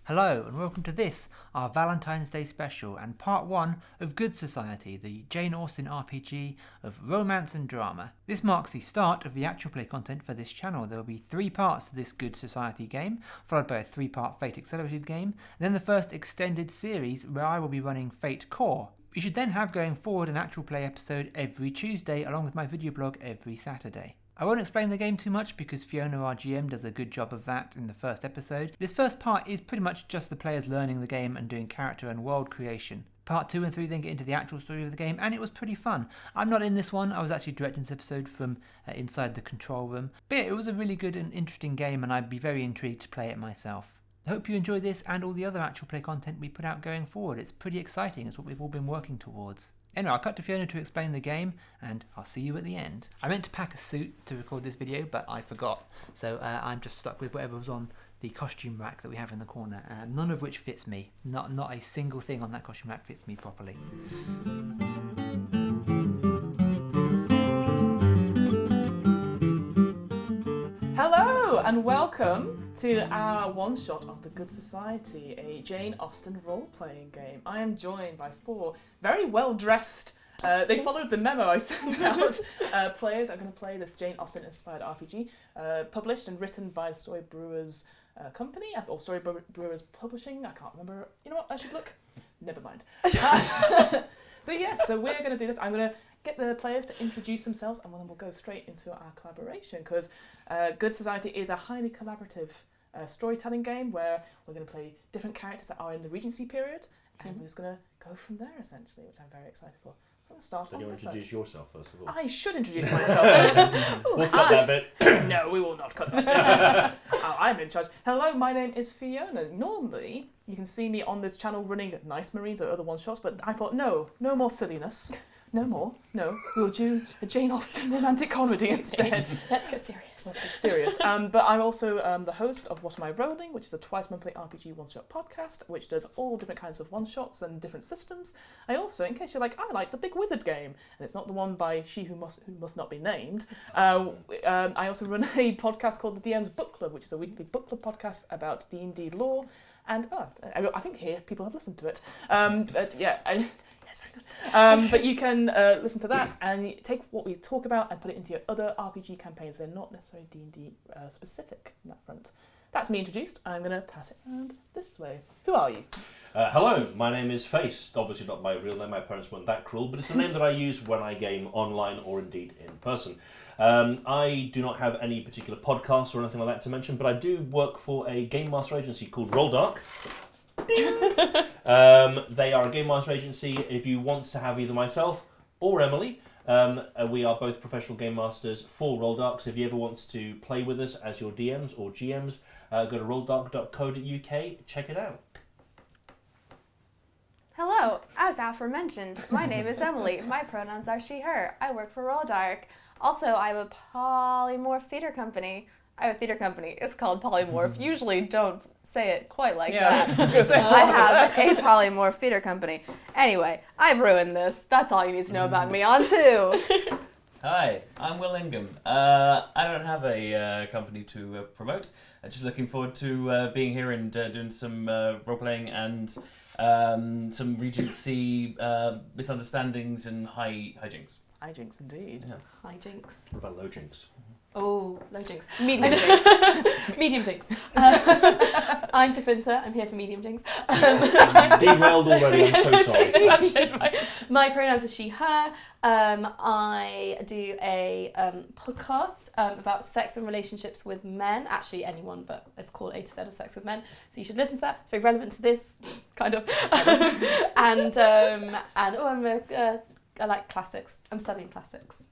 Hello and welcome to this, our Valentine's Day special and part 1 of Good Society, the Jane Austen RPG of romance and drama. This marks the start of the actual play content for this channel. There will be 3 parts to this Good Society game, followed by a 3-part Fate Accelerated game, and then the first extended series where I will be running Fate Core. We should then have going forward an actual play episode every Tuesday along with my video blog every Saturday. I won't explain the game too much because Fiona, our GM, does a good job of that in the first episode. This first part is pretty much just the players learning the game and doing character and world creation. Part 2 and 3 then get into the actual story of the game, and it was pretty fun. I'm not in this one, I was actually directing this episode from inside the control room. But yeah, it was a really good and interesting game, and I'd be very intrigued to play it myself. I hope you enjoy this and all the other actual play content we put out going forward. It's pretty exciting, it's what we've all been working towards. Anyway, I'll cut to Fiona to explain the game, and I'll see you at the end. I meant to pack a suit to record this video, but I forgot. So I'm just stuck with whatever was on the costume rack that we have in the corner, none of which fits me. Not a single thing on that costume rack fits me properly. Hello and welcome to our one-shot of the Good Society, a Jane Austen role-playing game. I am joined by 4 very well-dressed, they followed the memo I sent out, players are going to play this Jane Austen-inspired RPG, published and written by Story Brewers Company, or Story Brewers Publishing, I can't remember. You know what, I should look? Never mind. So we're going to do this. I'm going to get the players to introduce themselves and then we'll go straight into our collaboration because Good Society is a highly collaborative storytelling game where we're going to play different characters that are in the Regency period and we're just going to go from there essentially, which I'm very excited for. So I'm going to start on Then you this introduce yourself first of all. I should introduce myself. We'll cut that bit. No, we will not cut that bit. I'm in charge. Hello, my name is Fiona. Normally, you can see me on this channel running Nice Marines or other one-shots, but I thought, no more silliness. No more. No, we'll do a Jane Austen romantic comedy instead. Let's get serious. Let's get serious. But I'm also the host of What Am I Rolling, which is a twice-monthly RPG one-shot podcast, which does all different kinds of one-shots and different systems. I also, in case you're like, I like the Big Wizard game, and it's not the one by She Who Must Not Be Named, I also run a podcast called The DM's Book Club, which is a weekly book club podcast about D&D lore. And I think here people have listened to it. But you can listen to that and take what we talk about and put it into your other RPG campaigns. They're not necessarily D&D specific on that front. That's me introduced. I'm going to pass it around this way. Who are you? Hello, my name is Face. Obviously not my real name, my parents weren't that cruel, but it's the name that I use when I game online or indeed in person. I do not have any particular podcasts or anything like that to mention, but I do work for a game master agency called Roll Dark. They are a game master agency. If you want to have either myself or Emily, we are both professional game masters for Roll Dark. So if you ever want to play with us as your DMs or GMs, go to rolldark.co.uk, check it out. Hello, as aforementioned, my name is Emily. My pronouns are she, her. I work for Roll Dark. Also, I have a polymorph theater company. It's called Polymorph. Usually don't say it quite like that. I have a polymorph theater company. Anyway, I've ruined this. That's all you need to know about me. On to. Hi, I'm Will Ingham. I don't have a company to promote. I'm just looking forward to being here and doing some role-playing and some Regency misunderstandings and hijinks. Hijinks indeed. Yeah. Hijinks. What about low jinx? Oh, low jinx. Medium jinx. Medium jinx. I'm Jacinta. I'm here for medium jinx. Derailed already, I'm so sorry. My pronouns are she, her. I do a podcast about sex and relationships with men. Actually, anyone, but it's called A to Z of Sex with Men. So you should listen to that. It's very relevant to this, kind of. I like classics. I'm studying classics.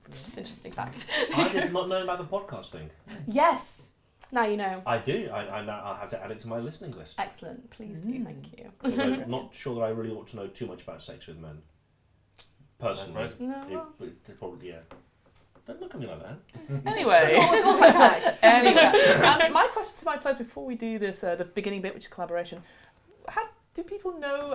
It's just an interesting fact. I did not know about the podcast thing. Yes. Now you know. I do. I'll have to add it to my listening list. Excellent. Please do. Thank you. Although not sure that I really ought to know too much about sex with men. Personally. No. It probably, yeah. Don't look at me like that. Anyway. My question to my players before we do this, the beginning bit, which is collaboration. Do people know?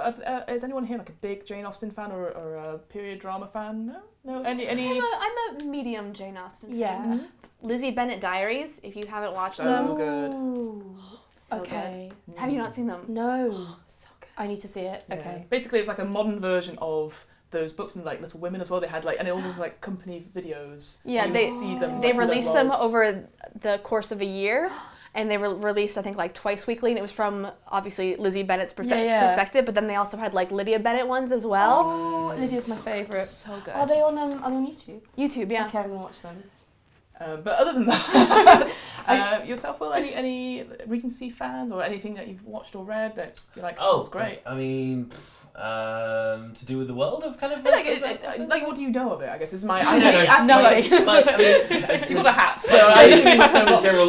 Is anyone here like a big Jane Austen fan or a period drama fan? No. Any? I'm a medium Jane Austen fan. Yeah. Lizzie Bennet Diaries. If you haven't watched them, so good. So Okay. good. Have you not seen them? No. So good. I need to see it. Yeah. Okay. Basically, it's like a modern version of those books, and like Little Women as well. They had like, and it also was like company videos. Yeah, You they would see them. they like, with their released them roles. over the course of a year, and they were released I think like twice weekly, and it was from obviously Lizzie Bennett's perspective, but then they also had like Lydia Bennett ones as well. Oh, Lydia's my favourite. So good. Are they on YouTube? YouTube, yeah. Okay, I'm gonna watch them. But other than that, yourself, Will, any Regency fans or anything that you've watched or read that you're like, oh, it's great? I mean, to do with the world of kind of... Like, what do you know of it? I guess is my. I don't know. Nothing. You got a hat, so I I assume you must know in what. general,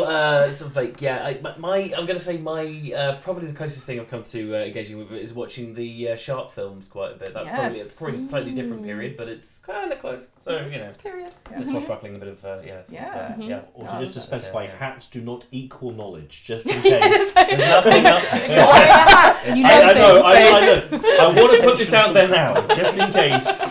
sort of like, yeah, I'm going to say my, probably the closest thing I've come to engaging with it is watching the shark films quite a bit. That's probably a slightly different period, but it's kind of close. So, you know, Period. it's swashbuckling a bit of, yeah. Also, just to specify, hats do not equal knowledge, just in case. There's nothing up. I know. I want to put this out there now, just in case.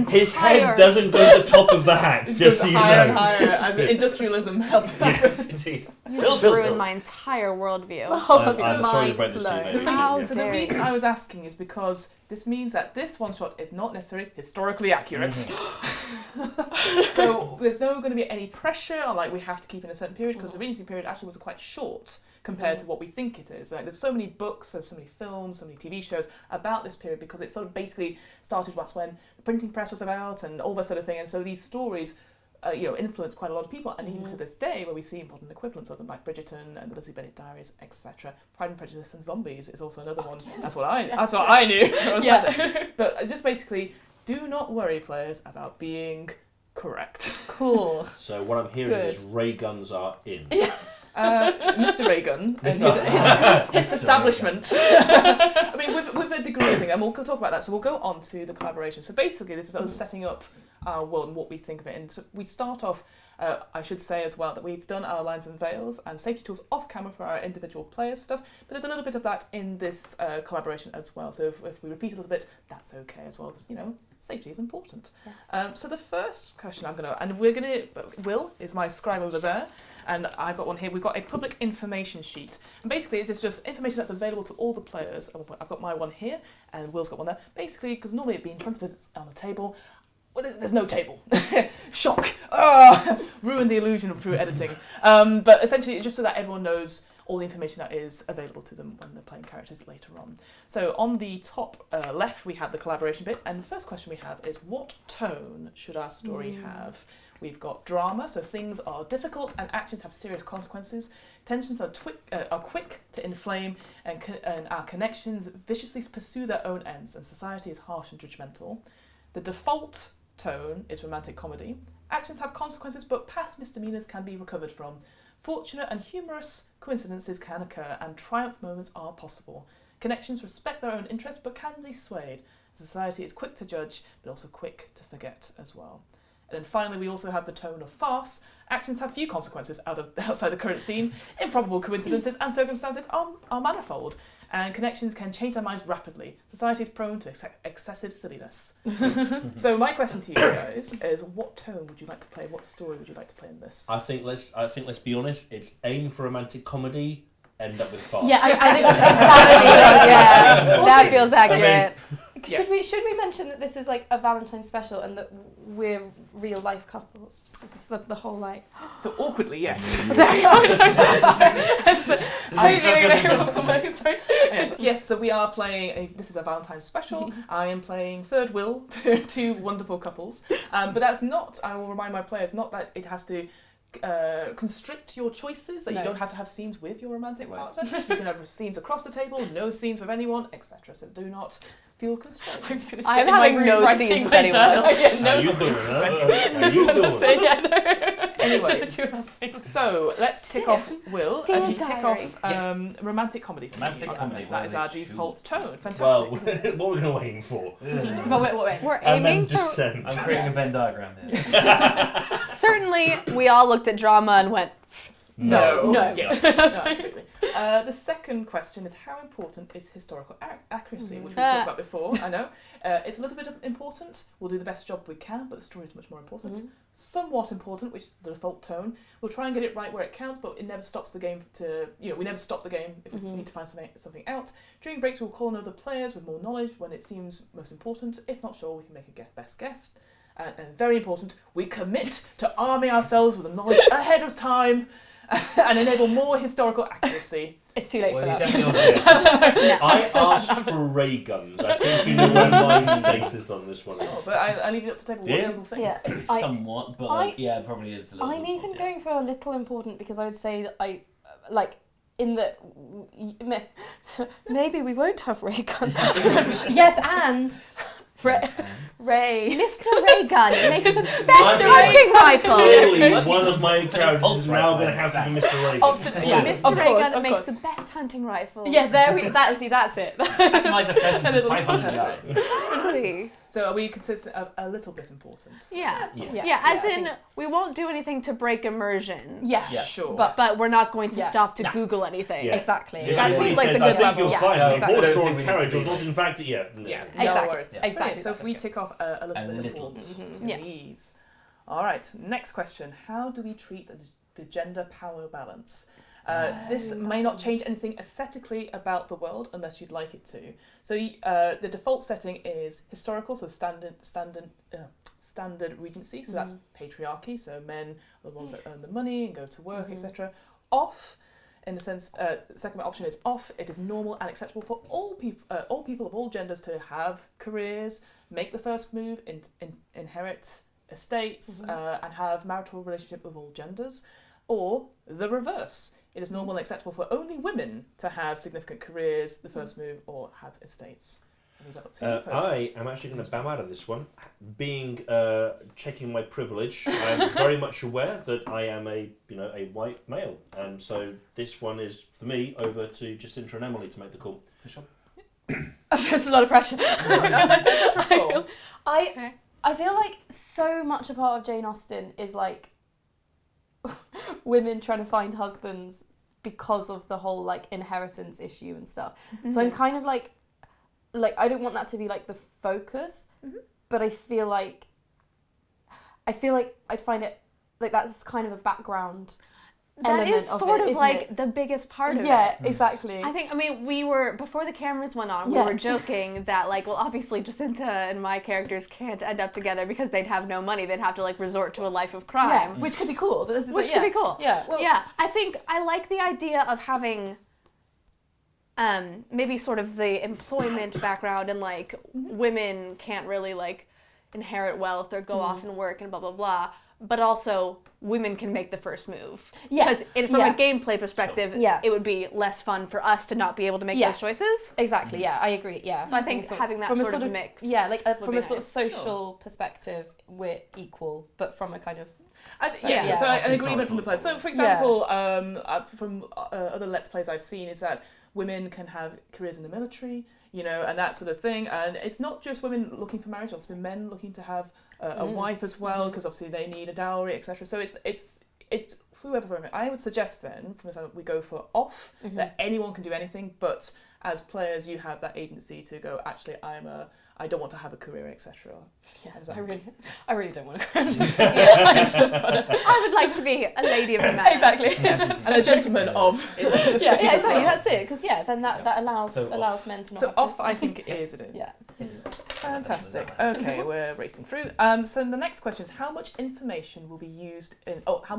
His head doesn't go to the top of the hat, just so you higher and know. higher as industrialism helps. Yeah, indeed. You just ruined my entire worldview. I'm sorry to break this to you, baby. How So the dare reason you. I was asking is because this means that this one shot is not necessarily historically accurate. So there's no going to be any pressure on like we have to keep in a certain period, because the Regency period actually was quite short compared to what we think it is. Like there's so many books, there's so many films, so many TV shows about this period, because it sort of basically started when the printing press was about and all that sort of thing. And so these stories influenced quite a lot of people, and even to this day, where we see modern equivalents of them, like Bridgerton and the Lizzie Bennet Diaries, etc. Pride and Prejudice and Zombies is also another one. Yes. That's what I knew. Yeah. But just basically, do not worry, players, about being correct. Cool. So what I'm hearing is ray guns are in. Mr. Reagan and his establishment. I mean, with a degree of thing, and we'll talk about that. So we'll go on to the collaboration. So basically, this is us setting up our world and what we think of it. And so we start off, I should say as well, that we've done our lines and veils and safety tools off camera for our individual players stuff, but there's a little bit of that in this collaboration as well. So if we repeat a little bit, that's okay as well, because, safety is important. Yes. So the first question Will is my scribe over there, and I've got one here. We've got a public information sheet, and basically it's just information that's available to all the players. I've got my one here, and Will's got one there. Basically, because normally it'd be in front of us on a table. Well, there's no table. Shock! Ruined the illusion through editing. But essentially, it's just so that everyone knows all the information that is available to them when they're playing characters later on. So on the top left, we have the collaboration bit, and the first question we have is, what tone should our story have? We've got drama, so things are difficult and actions have serious consequences. Tensions are quick to inflame, and our connections viciously pursue their own ends, and society is harsh and judgmental. The default tone is romantic comedy. Actions have consequences, but past misdemeanors can be recovered from. Fortunate and humorous coincidences can occur, and triumph moments are possible. Connections respect their own interests, but can be swayed. Society is quick to judge, but also quick to forget as well. And then finally, we also have the tone of farce. Actions have few consequences outside the current scene. Improbable coincidences and circumstances are manifold, and connections can change their minds rapidly. Society is prone to excessive silliness. So my question to you guys is, what tone would you like to play? What story would you like to play in this? I think let's be honest. It's aim for romantic comedy, end up with farce. Yeah, I think it's Yeah, that feels accurate. Should we mention that this is like a Valentine's special and that we're real life couples? Just the whole like. So awkwardly, yes. Yes, so we are playing. This is a Valentine's special. I am playing third Will to two wonderful couples. But that's not. I will remind my players not that it has to constrict your choices, that you don't have to have scenes with your romantic partner. You can have scenes across the table, no scenes with anyone, etc. So do not feel constrained. I'm having no scenes with anyone. How you doing? How you doing? Anyway, Just the two of us. so let's tick off Will. Dear If you tick diary. off romantic comedy. For Romantic me. comedy, That is well, our they default tone. Fantastic. Well, what we're going to aim for? But wait. We're And then aiming for... descent. I'm creating a Venn diagram here. Certainly, we all looked at drama and went, No. No. Yes. No, absolutely. The second question is how important is historical accuracy, which we talked about before. I know it's a little bit important. We'll do the best job we can, but the story is much more important. Somewhat important, which is the default tone. We'll try and get it right where it counts, but it never stops the game we never stop the game if we need to find something out. During breaks, we'll call on other players with more knowledge when it seems most important. If not sure, we can make a best guess. And very important, we commit to arming ourselves with the knowledge ahead of time and enable more historical accuracy. It's too late for that. I asked for ray guns. I think you know where my status on this one is. Oh, but I leave it up to the table. What do people think? Yeah. Somewhat, but probably is a little I'm even yeah. going for a little important because I would say that I like in the maybe we won't have ray guns. Yes, and Ray. Mr. Ray Gun makes the best hunting rifle. Clearly, one of my characters is now going to have to be Mr. Ray. Mr. Ray Gun makes the best hunting rifle. Yeah, that's it. Maximize the pheasants at 500 yards. Exactly. So are we consistent of a little bit important? Yeah. As in, we won't do anything to break immersion. Yeah. Sure. But we're not going to stop to Google anything. Yeah. Exactly. Yeah, That seems like the I good think level. you'll find a horse-drawn Exactly. carriage was not in fact, No Exactly. worries. Exactly. Brilliant. So if we tick off a little bit important, please. All right. Next question: how do we treat the gender power balance? This may not change anything aesthetically about the world unless you'd like it to. So the default setting is historical, so standard regency. So that's patriarchy. So men are the ones that earn the money and go to work, etc. Off, in the sense, second option is off. It is normal and acceptable for all people of all genders to have careers, make the first move, inherit estates, and have marital relationship with all genders. Or the reverse. It is normal and acceptable for only women to have significant careers, the first move, or have estates. I am actually going to bow out of this one. Being checking my privilege, I'm very much aware that I am a white male, and so this one is for me over to Jacinta and Emily to make the call. For sure. It's a lot of pressure. I I feel like so much a part of Jane Austen is like women trying to find husbands because of the whole like inheritance issue and stuff. So I'm kind of like I don't want that to be like the focus, but I feel like I'd find it like that's kind of a background That is of sort it, of isn't like it? the biggest part of it. Yeah, exactly. we were, before the cameras went on, we were joking that, like, well, obviously Jacinta and my characters can't end up together because they'd have no money. They'd have to, like, resort to a life of crime. Yeah, which could be cool. But this is Which could be cool. Yeah. Well, I think I like the idea of having maybe sort of the employment background and, like, women can't really, like, inherit wealth or go off and work and blah, blah, blah. But also, women can make the first move. Yeah. Because from a gameplay perspective, it would be less fun for us to not be able to make those choices. Exactly, yeah, I agree, yeah. So I think having that sort of mix. Yeah, like from a sort of nice. social perspective, we're equal, but from a kind of... So an agreement from the players. So, for example, from other Let's Plays I've seen is that women can have careers in the military, and that sort of thing. And it's not just women looking for marriage, obviously men looking to have a wife as well, because obviously they need a dowry, etc. So it's whoever. I would suggest then, from this we go for off, that anyone can do anything, but as players you have that agency to go, actually I don't want to have a career, etc. Yeah, I really don't want to. I would like to be a lady of the man. Exactly. Yes. And a gentleman of. Exactly. That's it. Because then that allows men to not. So have off, I think it is. Yeah. Fantastic. Okay, we're racing through. So the next question is how much information will be used in? How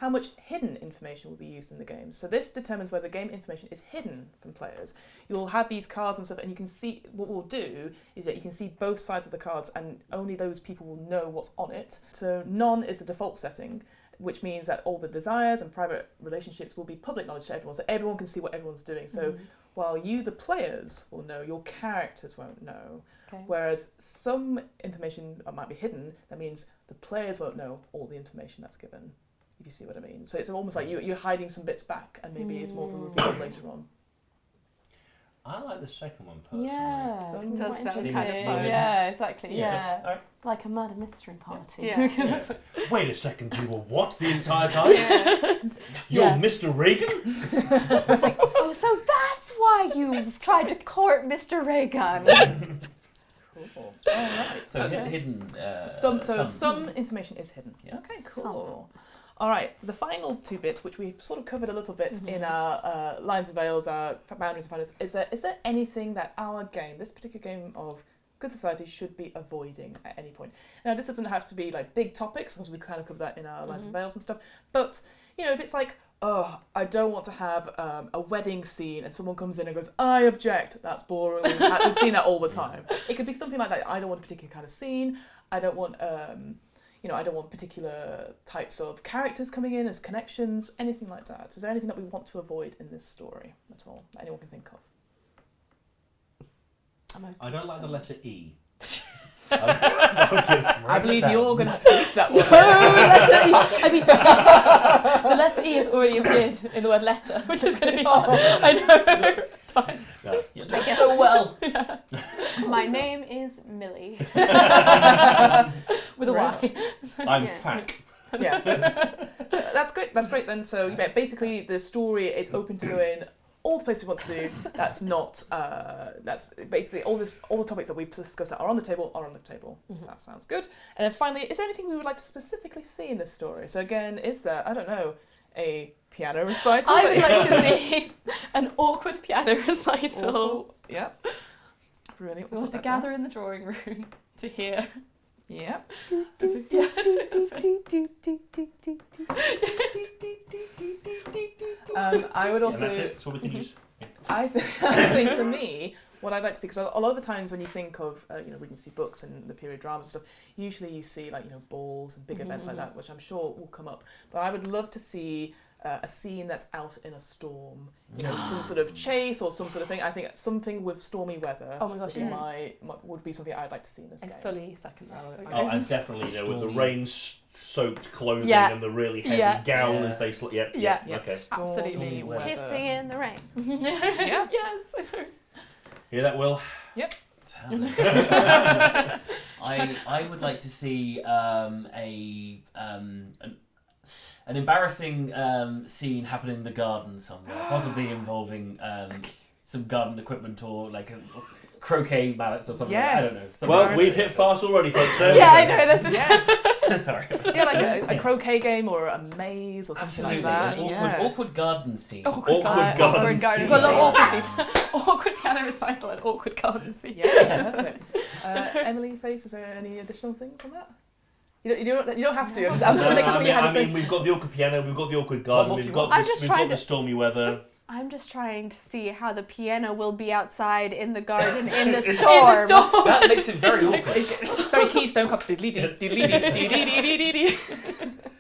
much hidden information will be used in the game? So this determines whether game information is hidden from players. You'll have these cards and stuff, and you can see, what we'll do is that you can see both sides of the cards, and only those people will know what's on it. So none is the default setting, which means that all the desires and private relationships will be public knowledge to everyone, so everyone can see what everyone's doing. So while you, the players, will know, your characters won't know. Okay. Whereas some information might be hidden, that means the players won't know all the information that's given. If you see what I mean. So it's almost like you're hiding some bits back, and maybe it's more of a reveal later on. I like the second one personally. Yeah, So it does quite sound interesting. kind of fun. Yeah, exactly. Yeah. Yeah, Alright. like a murder mystery party. Yeah. Yeah. Wait a second, you were what the entire time? Yeah. You're Yes. Mr. Reagan? Oh, so that's why you tried to court Mr. Reagan. Cool. All right. So Okay. hidden. Some information is hidden. Yeah. Okay, cool. All right, the final two bits, which we've sort of covered a little bit in our lines and veils, our boundaries and boundaries, is there anything that our game, this particular game of Good Society, should be avoiding at any point? Now, this doesn't have to be like big topics, because we kind of cover that in our lines and veils and stuff, but, you know, if it's like, oh, I don't want to have a wedding scene and someone comes in and goes, I object, that's boring, we've seen that all the time. It could be something like that. I don't want a particular kind of scene, I don't want... I don't want particular types of characters coming in as connections, anything like that. Is there anything that we want to avoid in this story at all that anyone can think of? I don't like the letter E. I believe you're going to have to release that one. Letter E. I mean, the letter E has already appeared in the word letter, which is going to be hard. I know. You're doing so well. My name is Millie. With a Y. I'm Yeah. Fack. Yes. So that's good. That's great then. So yeah, basically the story is open to go in all the places we want to do. That's not. That's basically all the topics that we've discussed that are on the table are on the table. So that sounds good. And then finally, is there anything we would like to specifically see in this story? So again, is there, I don't know, a piano recital? I would like to see an awkward piano recital. Awful. Yeah. Brilliant. We want to gather in the drawing room to hear. Yeah. I would also. And that's it. That's all we can use. I think for me, what I'd like to see, because a lot of the times when you think of, Regency books and the period dramas and stuff, usually you see like, balls and big events like that, which I'm sure will come up. But I would love to see a scene that's out in a storm, some sort of chase or some sort of thing. I think something with stormy weather. Oh my gosh, yes. would be something I'd like to see in this I game. fully second that. Oh, and definitely, with the Stormy. rain-soaked clothing Yeah. and the really heavy Yeah. gown Yeah. as they Yeah. Okay. Absolutely. Stormy weather. Kissing in the rain. Yeah. Yes, I know. Hear that, Will? I would like to see an embarrassing scene happen in the garden somewhere, possibly involving some garden equipment or like croquet mallets or something. Yes. I don't know. Something Well, embarrassing. we've hit fast already, folks. So Yeah, I know. This is Yeah. Sorry. Yeah, like a croquet game or a maze or something Absolutely. like that. An Yeah. awkward garden scene. Awkward garden. garden garden. scene. Well, awkward scenes. Awkward piano recital and awkward garden scene. Yeah, that's it. Emily, Face, is there any additional things on that? You don't have to. I'm just No, making sure you had I to say. mean, we've got the awkward piano, we've got the awkward garden, more do we've you got want? I'm just we've trying got the to- stormy weather. I'm just trying to see how the piano will be outside in the garden in the In the storm. storm. That makes it very awkward. It's very Keystone Cops.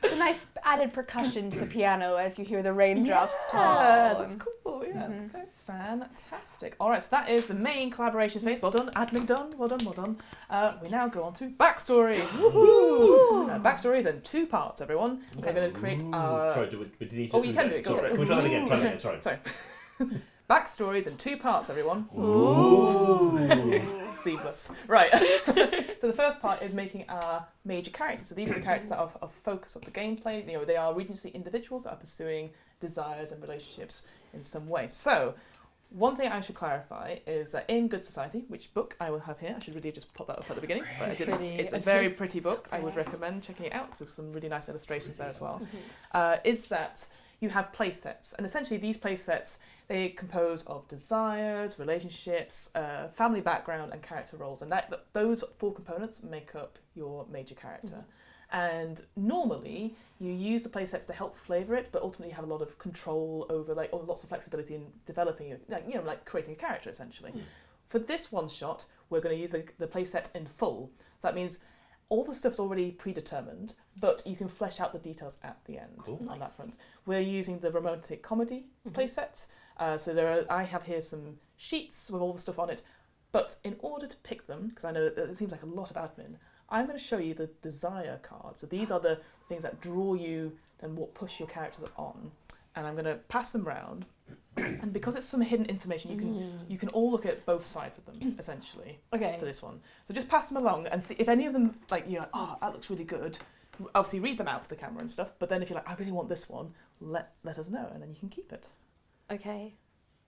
It's a nice added percussion to the piano as you hear the raindrops Yeah, fall. that's cool. Yeah. Mhm. Okay. Fantastic. All right, so that is the main collaboration phase. Well done, admin done. Well done, well done. We now go on to backstory. Woohoo! Backstory is in two parts, everyone. Okay. We're going to create our. Sorry, do we need to... Oh, you can do it. Go Sorry, for it. Can we try that again? Try that again, sorry. Sorry. Backstory is in two parts, everyone. Ooh. Seamless. Right. So the first part is making our major characters. So these are the characters that are of focus of the gameplay. They are Regency individuals that are pursuing desires and relationships in some way. So one thing I should clarify is that in Good Society, which book I will have here, I should really just pop that up at the beginning, but I didn't. Pretty. It's a very pretty book. I would recommend checking it out because there's some really nice illustrations there as well. Is that you have play sets, and essentially these play sets, they compose of desires, relationships, family background, and character roles, and those four components make up your major character. And normally you use the play sets to help flavour it, but ultimately you have a lot of control over, or lots of flexibility in developing it, like creating a character essentially. For this one shot, we're going to use the play set in full. So that means all the stuff's already predetermined, but you can flesh out the details at the end on that front. We're using the romantic comedy playset. So I have here some sheets with all the stuff on it, but in order to pick them, because I know that it seems like a lot of admin, I'm going to show you the desire cards. So these are the things that draw you and what push your characters on, and I'm going to pass them round. And because it's some hidden information, you can all look at both sides of them, essentially, Okay. for this one. So just pass them along and see if any of them, like, you're like, oh, that looks really good. Obviously read them out to the camera and stuff, but then if you're like, I really want this one, let us know, and then you can keep it. Okay.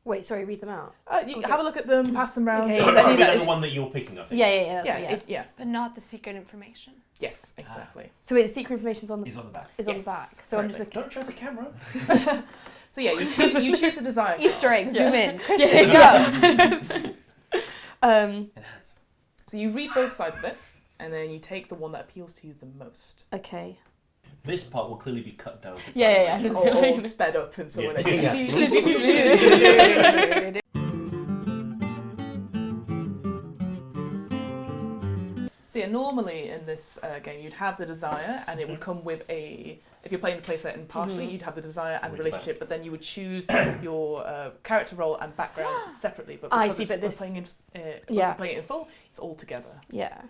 Wait, sorry, read them out. You have a look at them, pass them round. Okay. So Is if any that that- the one that you're picking, I think? Yeah, that's yeah, right, yeah. But not the secret information. Yes, exactly. So wait, the secret information's on the He's on the back. is on the Yes, back. So I'm just correctly. looking. Don't show the camera. So yeah, you choose a desire card. Easter eggs, zoom in. It has. So you read both sides of it, and then you take the one that appeals to you the most. Okay. This part will clearly be cut down. for Yeah. time. Or sped up in some way. Yeah. So yeah, normally in this game you'd have the desire, and it would come with if you're playing the playset impartially, you'd have the desire and the With the relationship, but then you would choose your character role and background separately. But I because see, but we're this- playing it, yeah. we're playing it in full, it's all together. Yeah.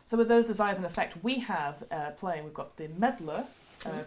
So with those desires in effect, we have playing, we've got the meddler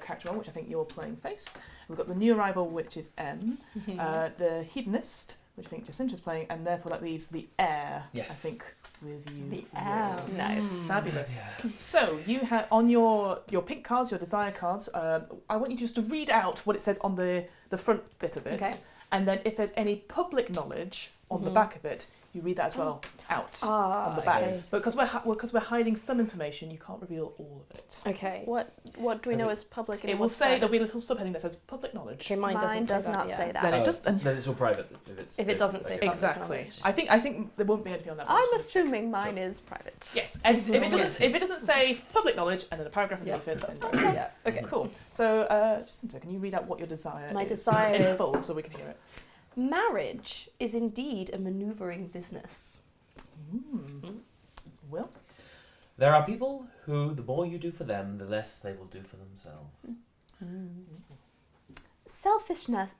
character role, which I think you're playing face. We've got the new arrival, which is M. The hedonist, which I think Jacinta's playing, and therefore that leaves the heir, Yes. I think, with you. The heir. Nice. Fabulous. So you have on your pink cards, your desire cards, I want you just to read out what it says on the front bit of it. Okay. And then if there's any public knowledge on the back of it, you read that as well out on the back. Okay. But because we're hiding some information, you can't reveal all of it. Okay. What do we know is public and It will what's say, there'll private? be a little subheading that says public knowledge. Okay, mine doesn't say does that, not yeah. say that. Then it Oh, just- then it's all private. If it doesn't say okay. public Exactly. knowledge. I think there won't be anything on that. I'm one, so- assuming mine is private. Yes. And if it doesn't say public knowledge and then a paragraph underneath it, that's fine. Yeah. Okay. Cool. So, Jacinta, can you read out what your desire My is? desire in is- full, so we can hear it. Marriage is indeed a manoeuvring business. Will? There are people who, the more you do for them, the less they will do for themselves. Selfishness.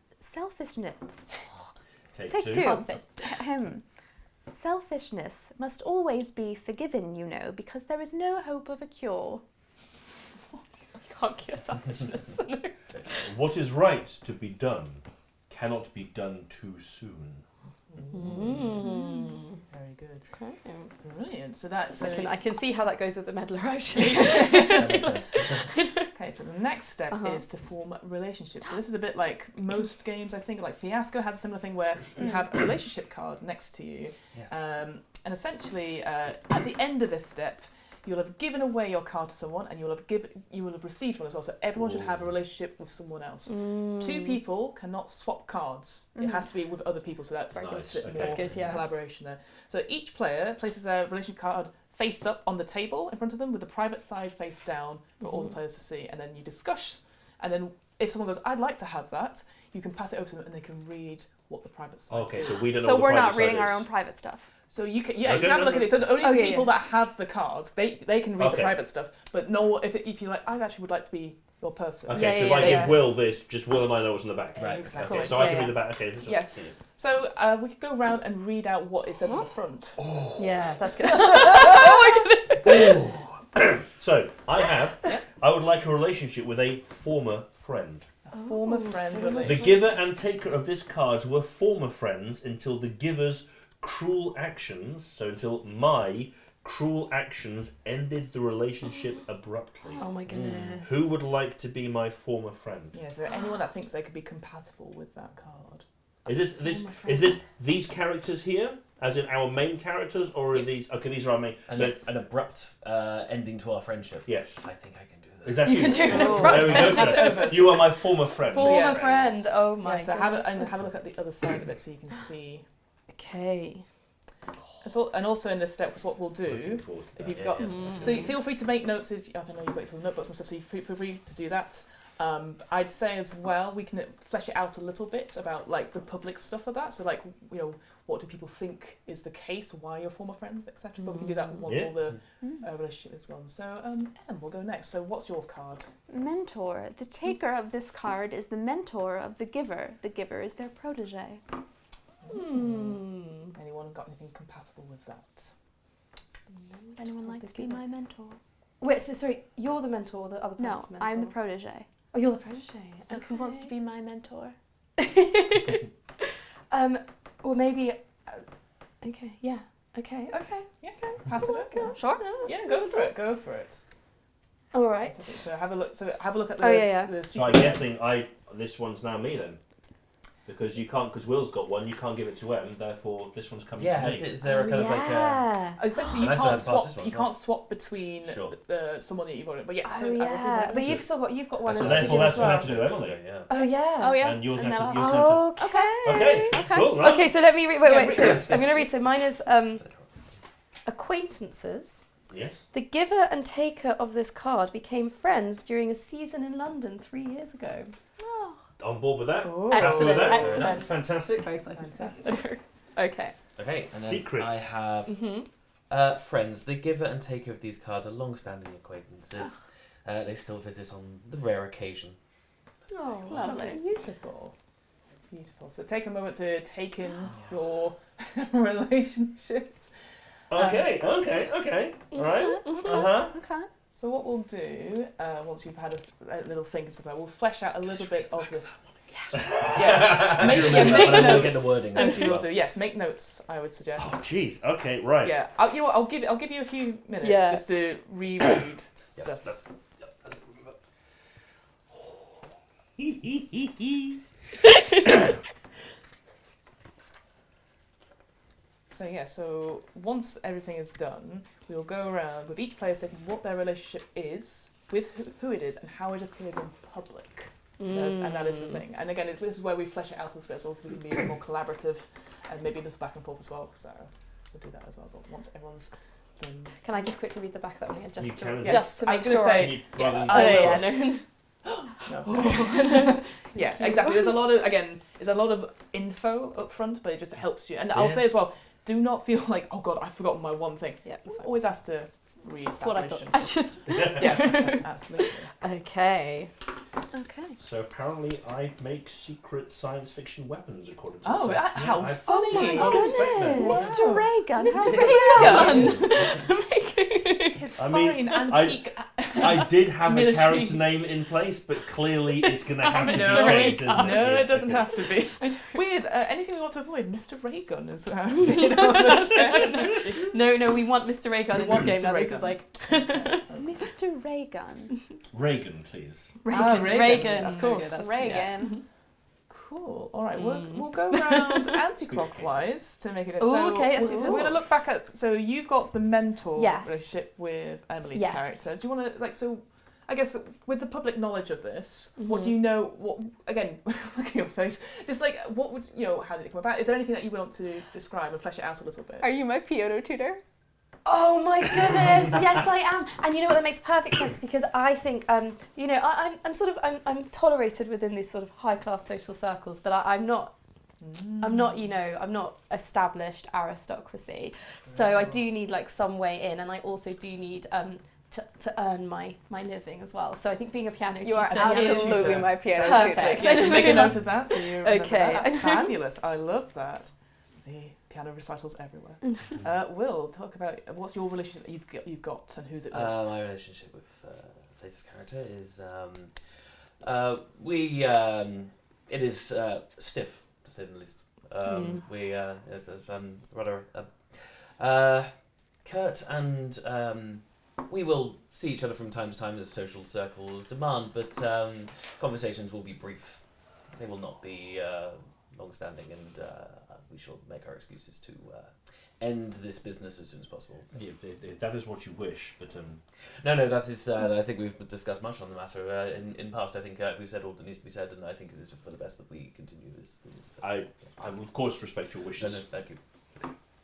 Take Take two. two. Selfishness must always be forgiven, you know, because there is no hope of a cure. Can't cure selfishness. What is right to be done cannot be done too soon. Very good. Okay. Brilliant. So that's I can see how that goes with the meddler actually. That makes sense. okay. So the next step is to form relationships. So this is a bit like most games, I think. Like Fiasco has a similar thing where you have a relationship card next to you, Yes. and essentially at the end of this step, you'll have given away your card to someone, and you will have received one as well. So everyone should have a relationship with someone else. Two people cannot swap cards. It has to be with other people. So that's Nice, going to okay. more That's good, yeah. collaboration there. So each player places their relationship card face up on the table in front of them with the private side face down for all the players to see, and then you discuss. And then if someone goes, "I'd like to have that," you can pass it over to them, and they can read what the private side Okay, is. so we don't know So what the we're private not side reading our is. own private stuff. So you can, Okay, you can have a look at it. So the only Oh, yeah, people yeah. that have the cards, they can read the Okay. private stuff. But no, if you're like, I actually would like to be your person. Okay, Yeah, so yeah, if I yeah. give Will this, just Will and I know what's in the back. Right. Exactly. Okay, so I Yeah, can yeah. read the back. Okay, this is Yeah. So we could go around and read out what it says on the front. Yeah, that's good. So I have. Yeah. I would like a relationship with a former friend. A former friend The relationship. giver and taker of this card were former friends until the giver's cruel actions, so until my cruel actions ended the relationship abruptly. Oh my goodness. Who would like to be my former friend? Yeah, so anyone that thinks they could be compatible with that card. Is this these characters here, as in our main characters, or are Yes. these? Okay, these are our main. And So, it's an abrupt ending to our friendship. yes. I think I can do this. Is that You you? can do an There we abrupt go, ending. sir. You are my former friend. Former Yeah. friend. Oh my Yeah, so goodness. have a look at the other side of it so you can see. Okay. And also in this step, what we'll Looking do. forward to If that. you've got, Mm. so you feel free to make notes. If I know you've got your notebooks and stuff, so you feel free to do that. I'd say as well we can flesh it out a little bit about like the public stuff of that. So like what do people think is the case? Why you're former friends, etc. But we can do that once Yeah. all the relationship is gone. So Em, we'll go next. So what's your card? Mentor. The taker of this card is the mentor of the giver. The giver is their protege. Anyone got anything compatible with that? Anyone like to be my mentor? Wait, so sorry, you're the mentor or the other No, person's mentor? I'm the protege. Oh, you're the protege. So who wants to be my mentor? Or maybe... okay, yeah. Okay. Yeah, pass it over. Sure. Yeah, go for it. All right. So have a look. At Oh, yeah. the So I'm guessing this one's now me then, because you can't, because Will's got one, you can't give it to Em, therefore this one's coming to me. Is there a kind of like a... Essentially, And you I still can't have to pass this swap. one You as well. can't swap between Sure. someone that you've already. But yes. Oh so, yeah, but you've got one. So as therefore teacher that's as going to well. have to do Emily. Yeah. Oh yeah. Oh yeah. And you're going then to I'll- have to... Okay. Okay, cool, right. Okay, so let me read. Yeah, Wait. read So this, I'm yes. going to read. So mine is acquaintances. Yes. The giver and taker of this card became friends during a season in London 3 years ago. Oh. On board with that. Ooh. Happy with that. Excellent. That's fantastic. Very excited. Fantastic. Okay. Okay, and then Secrets. I have Mm-hmm. friends. The giver and taker of these cards are long-standing acquaintances. They still visit on the rare occasion. Oh, Lovely. Beautiful. So take a moment to take in your relationships. Okay. Right. Uh-huh. Okay. So what we'll do, once you've had a little think and stuff, we'll flesh out a little bit of the... Yeah, I do make remember that, but I will get notes, the wording as as you will well. do. Yes, make notes, I would suggest. Oh, jeez. Okay, right. Yeah, you know what, I'll give you a few minutes Yeah. just to reread Yes, stuff. that's So once everything is done, we'll go around with each player stating what their relationship is, with who it is, and how it appears in public. And that is the thing. And again, this is where we flesh it out a little bit as well, so we can be a bit more collaborative and maybe a little back and forth as well. So we'll do that as well. But once everyone's done, Can I just quickly read the back of that one again? You Just can. to, Yes, just to I make was going to sure. say. Can you, Yes, rather than- I Oh yeah, no. No. Yeah, exactly. There's a lot of info up front, but it just helps you. And I'll Yeah. say as well, do not feel like, oh god, I've forgotten my one thing. Yeah, that's fine. Always ask to read That's that what I thought. relationship. I just. Yeah, absolutely. Okay. Okay. So apparently I make secret science fiction weapons according to Oh, this. how I funny! did not expect that. goodness. Mr. Raygun. Mr. how's Raygun. His I mean, fine antique. I did have a Military. character name in place, but clearly it's going to have to be No, changed, isn't it? no, Yeah, it doesn't okay. have to be. Weird. Anything we want to avoid? Mr. Raygun is. You know, No, we want Mr. Raygun We in want this game. Mr. Now this Raygun. is like Mr. Raygun. Reagan, please. Reagan. Reagan, of course. Okay, that's- Raygun. Cool. All right, we'll go around anti-clockwise to make it. Ooh, So, okay, we're let's do going to this. look back at. So you've got the mentor Yes. relationship with Emily's Yes. character. Do you want to So, I guess with the public knowledge of this, what Mhm. do you know? What again? Look at your face. Just like what would you know? How did it come about? Is there anything that you want to describe and flesh it out a little bit? Are you my piano tutor? Oh my goodness! Yes, I am. And you know what? That makes perfect sense because I think, you know, I'm tolerated within these sort of high class social circles, but I'm not, you know, I'm not established aristocracy. So I do need like some way in, and I also do need to earn my living as well. So I think being a piano You are tutor absolutely absolutely my piano Perfect. tutor. Yeah, so make a note of that. So you remember Okay. that. That's fabulous. I love that. See, piano recitals everywhere. Will, talk about what's your relationship that you've got and who's it with? My relationship with Face's character is it is stiff to say the least. We it's rather curt and we will see each other from time to time as social circles demand, but conversations will be brief. They will not be long-standing, and we shall make our excuses to end this business as soon as possible. Yeah, if that is what you wish, but No, that is. I think we've discussed much on the matter in past. I think we've said all that needs to be said, and I think it is for the best that we continue this. I will of course respect your wishes. No, thank you.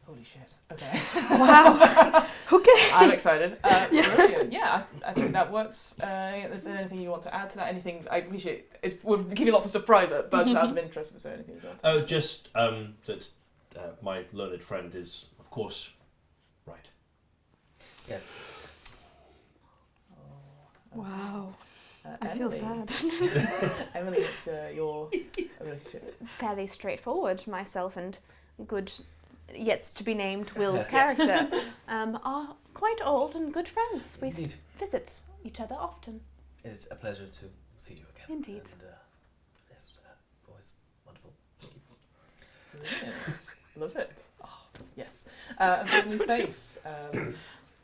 Holy shit. Okay. Wow. Okay. I'm excited. Brilliant. Yeah, I think that works. Is there anything you want to add to that? Anything? I appreciate it. We'll give you lots of stuff private, but out of interest, was there anything you want to Oh, just that my learned friend is, of course, right. Yes. Wow. I feel Emily. sad. Emily, it's your relationship. Fairly straightforward. Myself and good yet to be named Will's Yes. character, are quite old and good friends. We Indeed. visit each other often. It's a pleasure to see you again. Indeed. And, yes, always wonderful. Thank you. Brilliant. Love it. Oh, yes. And Family Face.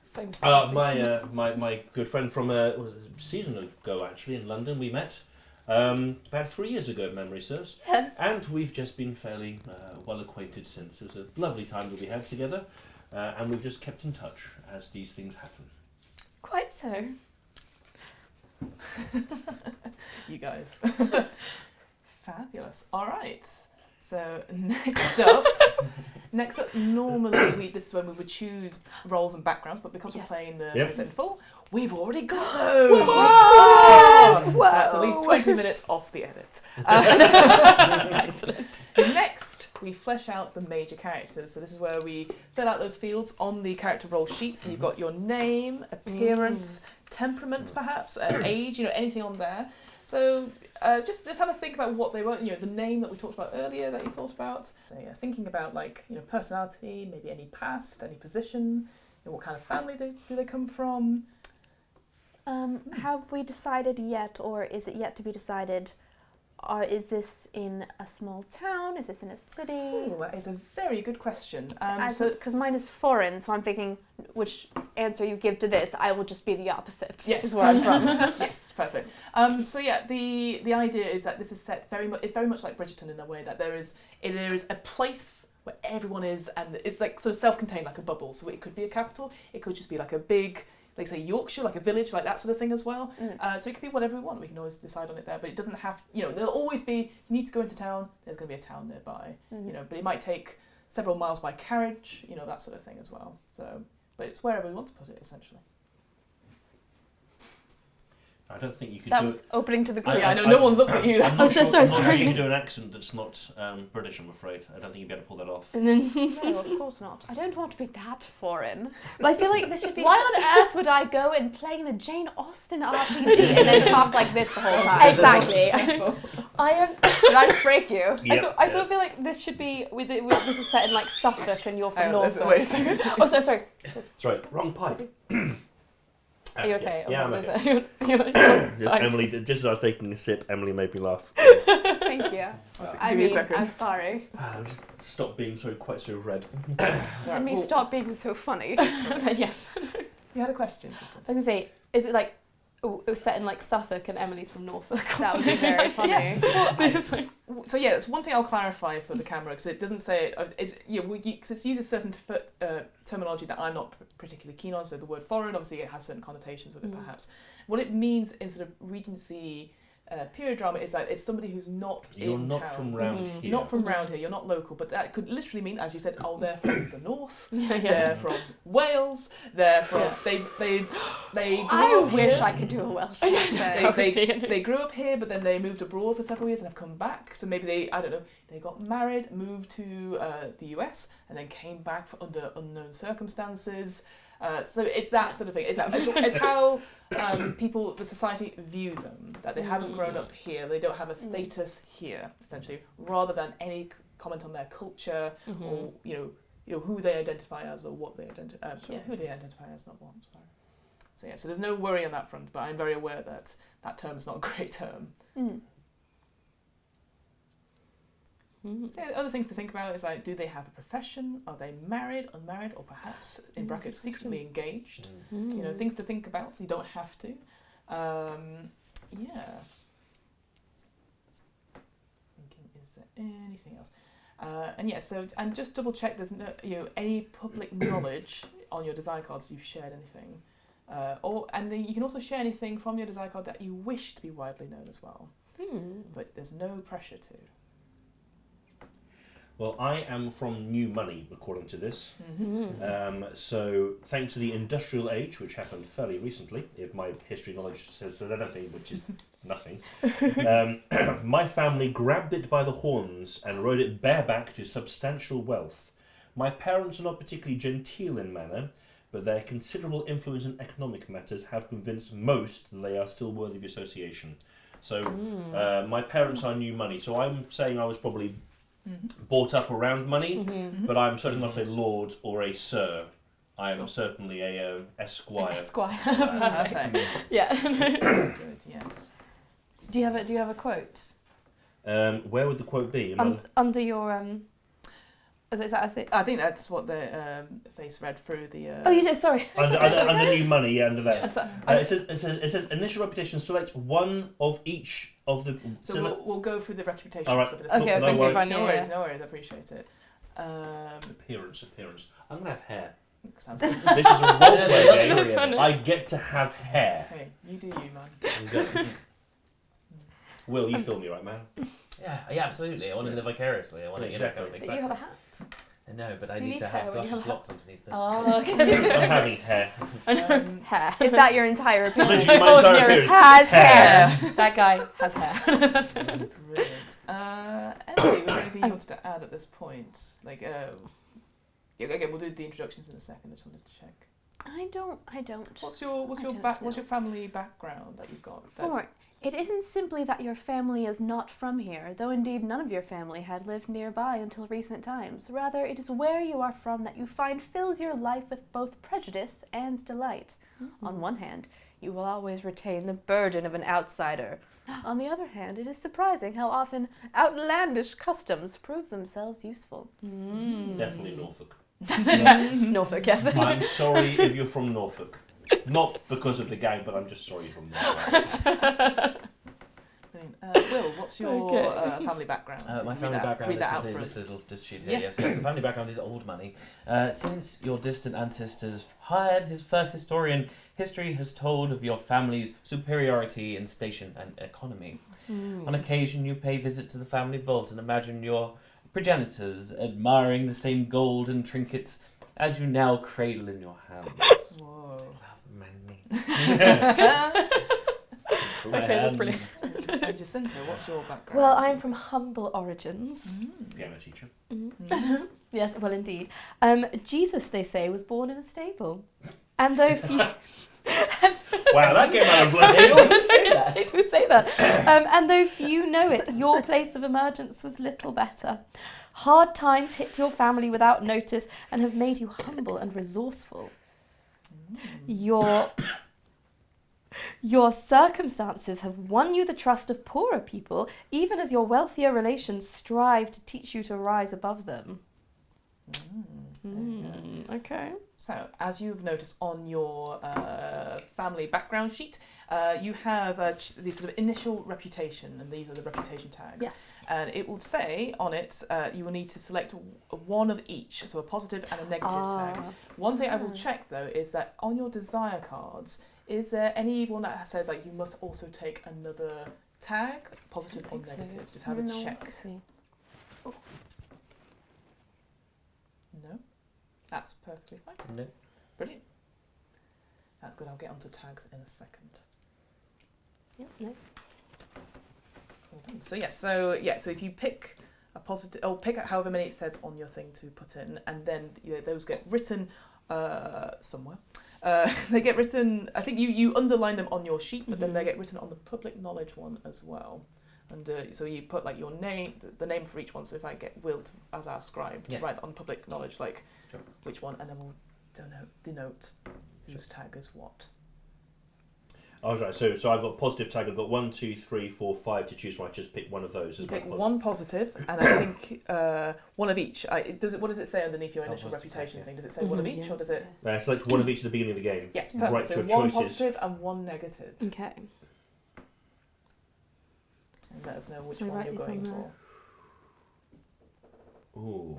Same My good friend from a season ago, actually, in London, we met about 3 years ago, if memory serves. Yes. And we've just been fairly well acquainted since. It was a lovely time that we had together, and we've just kept in touch as these things happen. Quite so. You guys. Fabulous. All right. So next up, normally this is when we would choose roles and backgrounds, but because Yes. we're playing the Yep. set in full, we've already got those. Yes! So that's at least 20 minutes off the edit. Excellent. Next, we flesh out the major characters. So this is where we fill out those fields on the character role sheet. So you've got your name, appearance, temperament, perhaps, age. Anything on there. So just have a think about what they were. The name that we talked about earlier that you thought about. So yeah, thinking about personality, maybe any past, any position, what kind of family do they come from. Have we decided yet, or is it yet to be decided? Is this in a small town? Is this in a city? Ooh, that is a very good question. Because mine is foreign, so I'm thinking which answer you give to this, I will just be the opposite. Yes. Is where I'm from. Yes, perfect. So yeah, the idea is that this is set it's very much like Bridgerton in a way that there is a place where everyone is, and it's like sort of self-contained, like a bubble. So it could be a capital, it could just be like a big, like say Yorkshire, like a village, like that sort of thing as well. So it could be whatever we want. We can always decide on it there, but it doesn't have. There'll always be. You need to go into town. There's going to be a town nearby. But it might take several miles by carriage. That sort of thing as well. So, but it's wherever we want to put it, essentially. I don't think you could That do was it. opening to the group. Yeah, I know. No one looks at you. I'm not so sure, I'm not sure sorry. you can do an accent that's not British, I'm afraid. I don't think you'd be able to pull that off. And then, No, of course not. I don't want to be that foreign. But I feel like this should be. Why on earth would I go and play in a Jane Austen RPG and then talk like this the whole time? exactly. I am. Did I just break you? I sort of feel like this should be this is set in like Suffolk and you're from Norfolk. Wait a second. Oh, sorry. Sorry, wrong pipe. Are you okay? Yeah, I'm okay. okay. You're Emily, just as I was taking a sip, Emily made me laugh. Thank you. I Give me a mean, second. I'm sorry. Just stop being quite so red. Let me stop being so funny. Yes. You had a question. I was gonna say, is it like it was set in like Suffolk and Emily from Norfolk? Or That would be something? very funny. It's like, So yeah, it's one thing I'll clarify for the camera because it doesn't say because it uses certain terminology that I'm not particularly keen on. So the word foreign, obviously, it has certain connotations with it. Perhaps what it means in sort of Regency period drama is that it's somebody who's not You're in not town. from round here. You're not from round here. You're not local, but that could literally mean, as you said, oh, they're from the north. yeah. They're from Wales. They're from they grew I up wish here. I could do a Welsh accent. They grew up here, but then they moved abroad for several years and have come back. So maybe they got married, moved to the US, and then came back under unknown circumstances. So it's that sort of thing. It's how the society view them, that they haven't grown up here, they don't have a status here, essentially, rather than any comment on their culture or who they identify as or what they identify. Who they identify as, not what. Sorry. So yeah, so there's no worry on that front, but I'm very aware that that term is not a great term. So yeah, other things to think about is like, do they have a profession? Are they married, unmarried, or perhaps in brackets secretly engaged? Things to think about. So you don't have to. Thinking, is there anything else? And just double check there's no any public knowledge on your design cards you've shared anything, then you can also share anything from your design card that you wish to be widely known as well. But there's no pressure to. Well, I am from New Money, according to this. So, thanks to the industrial age, which happened fairly recently, if my history knowledge says anything, which is nothing, my family grabbed it by the horns and rode it bareback to substantial wealth. My parents are not particularly genteel in manner, but their considerable influence in economic matters have convinced most that they are still worthy of association. So, my parents are New Money, so I'm saying I was probably brought up around money, Mm-hmm. but I'm certainly not a lord or a sir. I am Sure. certainly a esquire. Esquire. Perfect. Yeah. Good, yes. Do you have a quote? Where would the quote be? Under your is that a thing? I think that's what the face read through the. Oh, you did. Sorry. Under new money, yeah, under that. Is that- It says initial reputation. Select one of each of the. So we'll go through the reputation All right. stuff in a second. Okay, No worries. fine. No Yeah, worries, yeah. no worries. I appreciate it. Appearance. I'm gonna have hair. Sounds good. This is a role-playing This one. game. I get to have hair. Hey, you do you, man. I'm good. Will, you feel me, right, man? Yeah, absolutely. I want to live vicariously. I want to, Exactly. But you have a hat. No, but I You need need to hair have when you luscious have a locks underneath this. Oh, okay. I'm having hair. Hair. Is that your entire appearance? Literally, my entire appearance. Has Hair. hair. That guy has hair. Brilliant. Emily, was there anything you wanted to add at this point? Like, yeah, again, we'll do the introductions in a second. I just wanted to check. I don't. What's your don't what's know. your family background that you've got? That's- For it isn't simply that your family is not from here, though indeed none of your family had lived nearby until recent times. Rather, it is where you are from that you find fills your life with both prejudice and delight. On one hand, you will always retain the burden of an outsider. On the other hand, it is surprising how often outlandish customs prove themselves useful. Definitely Norfolk. Norfolk, yes. I'm sorry if you're from Norfolk. Not because of the gang, but I'm just sorry you're from Norfolk. Brilliant. Will, what's your Okay. family background? My Read family that- background, read that out this for is us. this little this sheet here. Yes. Yes, the family background is old money. Since your distant ancestors hired his first historian, history has told of your family's superiority in station and economy. On occasion, you pay visit to the family vault and imagine your progenitors admiring the same gold and trinkets as you now cradle in your hands. Whoa. Love money. Okay, that's brilliant. And Jacinta, what's your background? Well, I'm from humble origins. Piano teacher. Yes, well, indeed. Jesus, they say, was born in a stable. And though few... Wow, that came out of left They field. do say that. They do say that. And though few know it, your place of emergence was little better. Hard times hit your family without notice and have made you humble and resourceful. Your circumstances have won you the trust of poorer people, even as your wealthier relations strive to teach you to rise above them. Okay. So, as you've noticed on your family background sheet, you have the sort of initial reputation, and these are the reputation tags. Yes. And it will say on it, you will need to select one of each, so a positive and a negative tag. One thing I will check though is that on your desire cards, is there any one that says like you must also take another tag, positive or negative? Just have a check. Let's see. No, that's perfectly fine. No. Brilliant. That's good. I'll get onto tags in a second. Yep, no. Well done. So yes, so if you pick a positive, or pick out however many it says on your thing to put in, and then those get written somewhere. They get written. I think you underline them on your sheet, but then they get written on the public knowledge one as well. And so you put like your name, the name for each one. So if I get Will as our scribe to Yes. write on public knowledge, like Sure. which one, and then we'll denote whose tag is what. Oh, right. So I've got positive tag. I've got 1, 2, 3, 4, 5 to choose from. I just pick one of those. You as my pick one positive, and I think one of each. What does it say underneath your initial positive reputation tag, thing? Does it say one of each, or does it? Select one of each at the beginning of the game. Yes, perfect. Write So your one choices. positive and one negative, Okay. and let us know which Shall I one write you're these going on for. Ooh.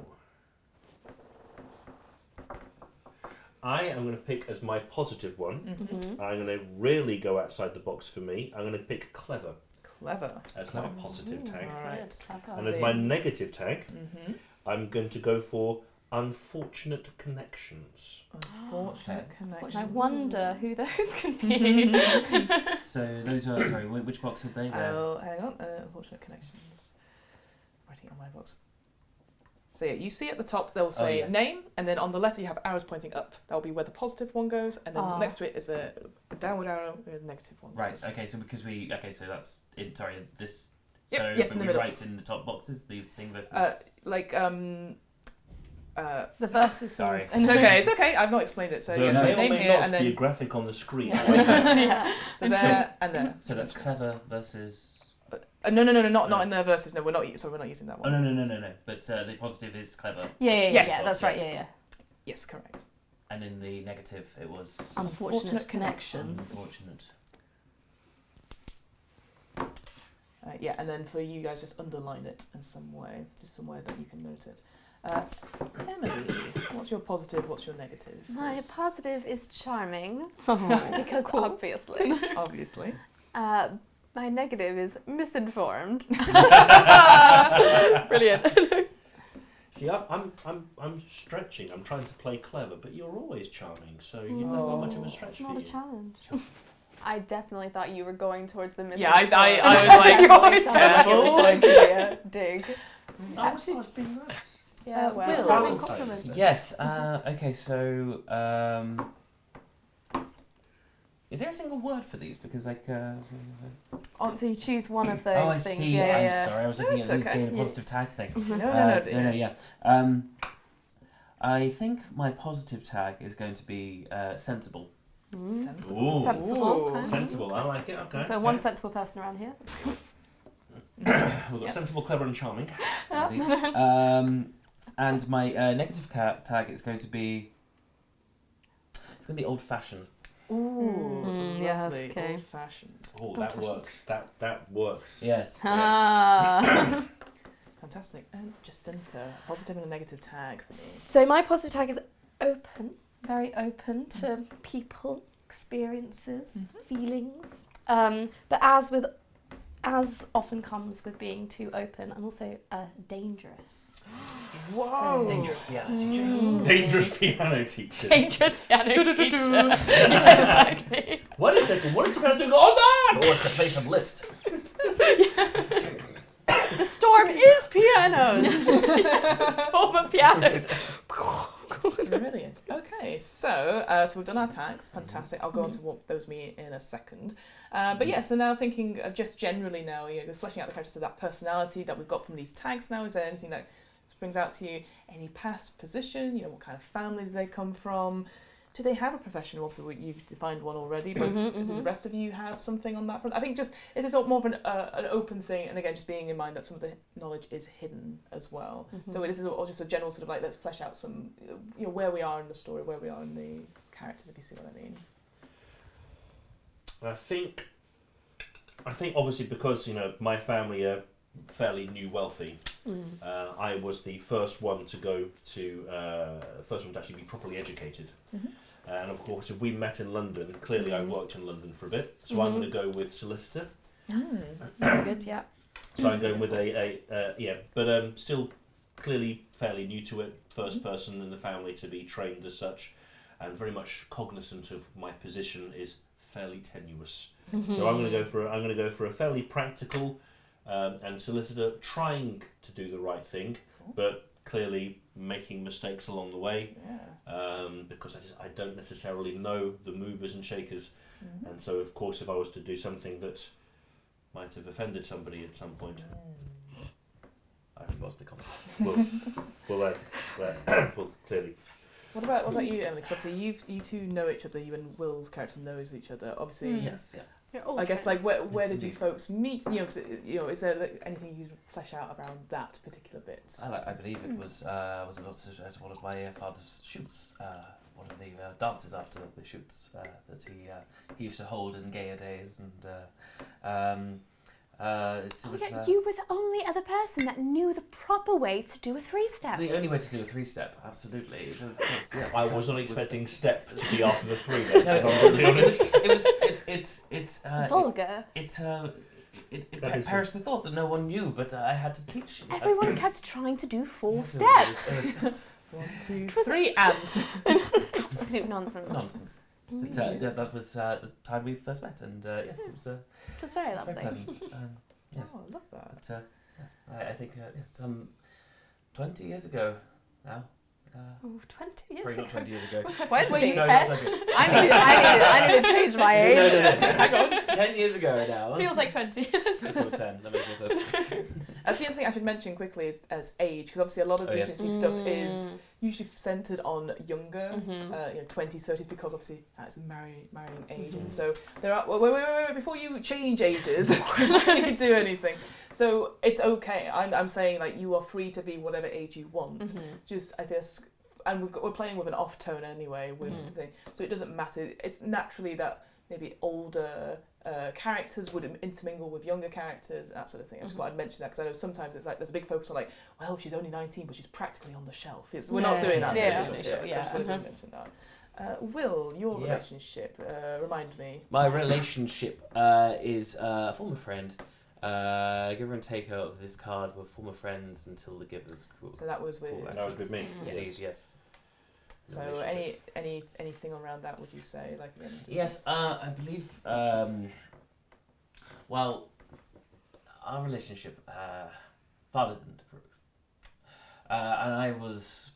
I am going to pick as my positive one. Mm-hmm. I'm going to really go outside the box for me. I'm going to pick clever Clever. as my positive tag. Alright. And as my negative tag, Mm-hmm. I'm going to go for unfortunate connections. Unfortunate Okay. connection. I wonder who those can be. So those are sorry. Which box are they there? Oh, hang on. Unfortunate connections. Writing it on my box. So yeah, you see at the top they'll say yes. name, and then on the left you have arrows pointing up. That'll be where the positive one goes, and then Ah. next to it is a downward arrow where the negative one Right. goes. Okay. So because so that's sorry. This Yep, So yes, in the we middle. write in the top boxes the thing versus. The verses. Sorry. It's okay. I've not explained it. So There so may or name may here not and then be a graphic on the screen. yeah. So there and there. So that's clever versus. No, not in the verses. No, we're not using that Oh one. no. But the positive is clever, Yes. Yeah, that's right. Yeah. Yes, correct. and in the negative it was Unfortunate connections. unfortunate. Yeah, and then for you guys, just underline it in some way, just somewhere that you can note it. Emily, what's your positive? What's your negative? My positive is charming, Oh, because obviously. Obviously. My negative is misinformed. Brilliant. See, I'm stretching. I'm trying to play clever, but you're always charming, so that's not much of a stretch It's for not a you. challenge. I definitely thought you were going towards the Yeah, misinformed. I was like, It always sounded like it was careful. going to be a dig. Actually, it's been nice. Yeah, Will. It's Will. Valentine's. Yes. Okay. So, is there a single word for these? Because So you choose one of those oh, I things. see. Yeah, I'm yeah. sorry. I was No, looking it's at these okay. being a positive tag thing. No. Yeah. I think my positive tag is going to be sensible. Sensible. Ooh. Sensible. Ooh. Sensible. I like it. Okay. So one sensible person around here. We've got sensible, clever, and charming. And my negative tag is going to be. It's going to be old-fashioned. Ooh, yes, lovely. okay. Old-fashioned. Oh, that works. That works. Yes. Ah. Fantastic. And Jacinta, positive and a negative tag for me. So my positive tag is open, very open to people, experiences, feelings. But as often comes with being too open, I'm also dangerous. Whoa. Dangerous piano teacher. Dangerous piano teacher. Dangerous piano teacher. Yeah, exactly. Wait a second. What is he going to do? Oh, Oh, it's to play some Liszt. The storm is pianos. The storm of pianos. Brilliant. Okay, so we've done our tags. Fantastic. I'll go on to what those mean in a second. But yeah, so now thinking of just generally now, fleshing out the characters of that personality that we've got from these tags now. Is there anything that springs out to you? Any past position? What kind of family do they come from? Do they have a profession? Also, you've defined one already, but do the rest of you have something on that front? I think just it is more of an open thing, and again, just being in mind that some of the knowledge is hidden as well. So this is all just a general sort of like, let's flesh out some, where we are in the story, where we are in the characters, if you see what I mean. I think obviously because my family are fairly new wealthy. I was the first one to go to first one to actually be properly educated. And of course, if we met in London, clearly I worked in London for a bit, so I'm going to go with solicitor. Very good, yeah. So I'm going with but still clearly fairly new to it, first person in the family to be trained as such, and very much cognizant of my position is fairly tenuous. So I'm going to go for a fairly practical and solicitor, trying to do the right thing, but clearly making mistakes along the way, because I don't necessarily know the movers and shakers, and so of course if I was to do something that might have offended somebody at some point, I could possibly comment. Well, clearly. What about you, Emily? Because obviously you two know each other. You and Will's character knows each other. Obviously, Yes. Yeah. I guess like where did you folks meet? Because is there anything you flesh out around that particular bit? I believe it was at one of my father's shoots, one of the dances after the shoots that he used to hold in gayer days, and it was You were the only other person that knew the proper way to do a three-step. the only way to do a three-step. Absolutely. So, of course, yes. I was not expecting step to be after the three. Then, No, if I'm going to be honest. it's Vulgar. It That is perished the thought that no one knew, but I had to teach you. Everyone kept trying to do four It steps. was 1, 2, 3, and Absolute nonsense. nonsense. But, that was the time we first met, and yes, it was It was very very lovely. pleasant. Yes. Oh, I love that. But, I think some 20 years ago now. Oh, 20 years Probably ago. not 20 years ago. 20? Were you No, 10? not 20. I need to change my age. No. Hang on. 10 years ago now. Feels like 20. Let's go with 10. That makes more sense. That's the other thing I should mention quickly is as age, because obviously a lot of Oh, yeah. Regency stuff is usually centred on younger, 20s, 30s, because obviously that's the marrying age, and so there are. Wait, before you change ages, before you do anything. So it's okay. I'm saying like you are free to be whatever age you want. Just I guess, and we're playing with an off tone anyway. So it doesn't matter. It's naturally that maybe older characters would intermingle with younger characters, that sort of thing. I just thought I'd mention that because I know sometimes it's like there's a big focus on like, well, she's only 19, but she's practically on the shelf. We're not doing that. Yeah, so I just yeah. wanted to mention that. Will, your relationship, remind me. My relationship is a former friend. Giver and taker of this card were former friends until the giver's cruel. So that was with. That was with me. Indeed, yes. So anything around that would you say like? Yes, I believe. Well, our relationship father didn't approve, and I was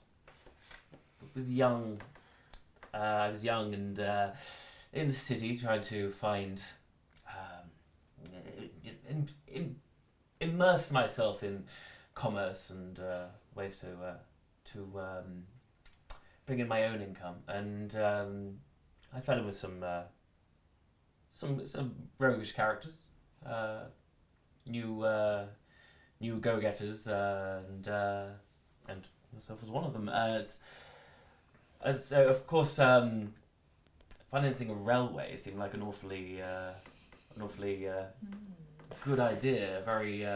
young. I was young and in the city trying to find immerse myself in commerce and ways to bring in my own income, and I fell in with some roguish characters, new go-getters, and myself was one of them. So of course, financing a railway seemed like an awfully good idea, very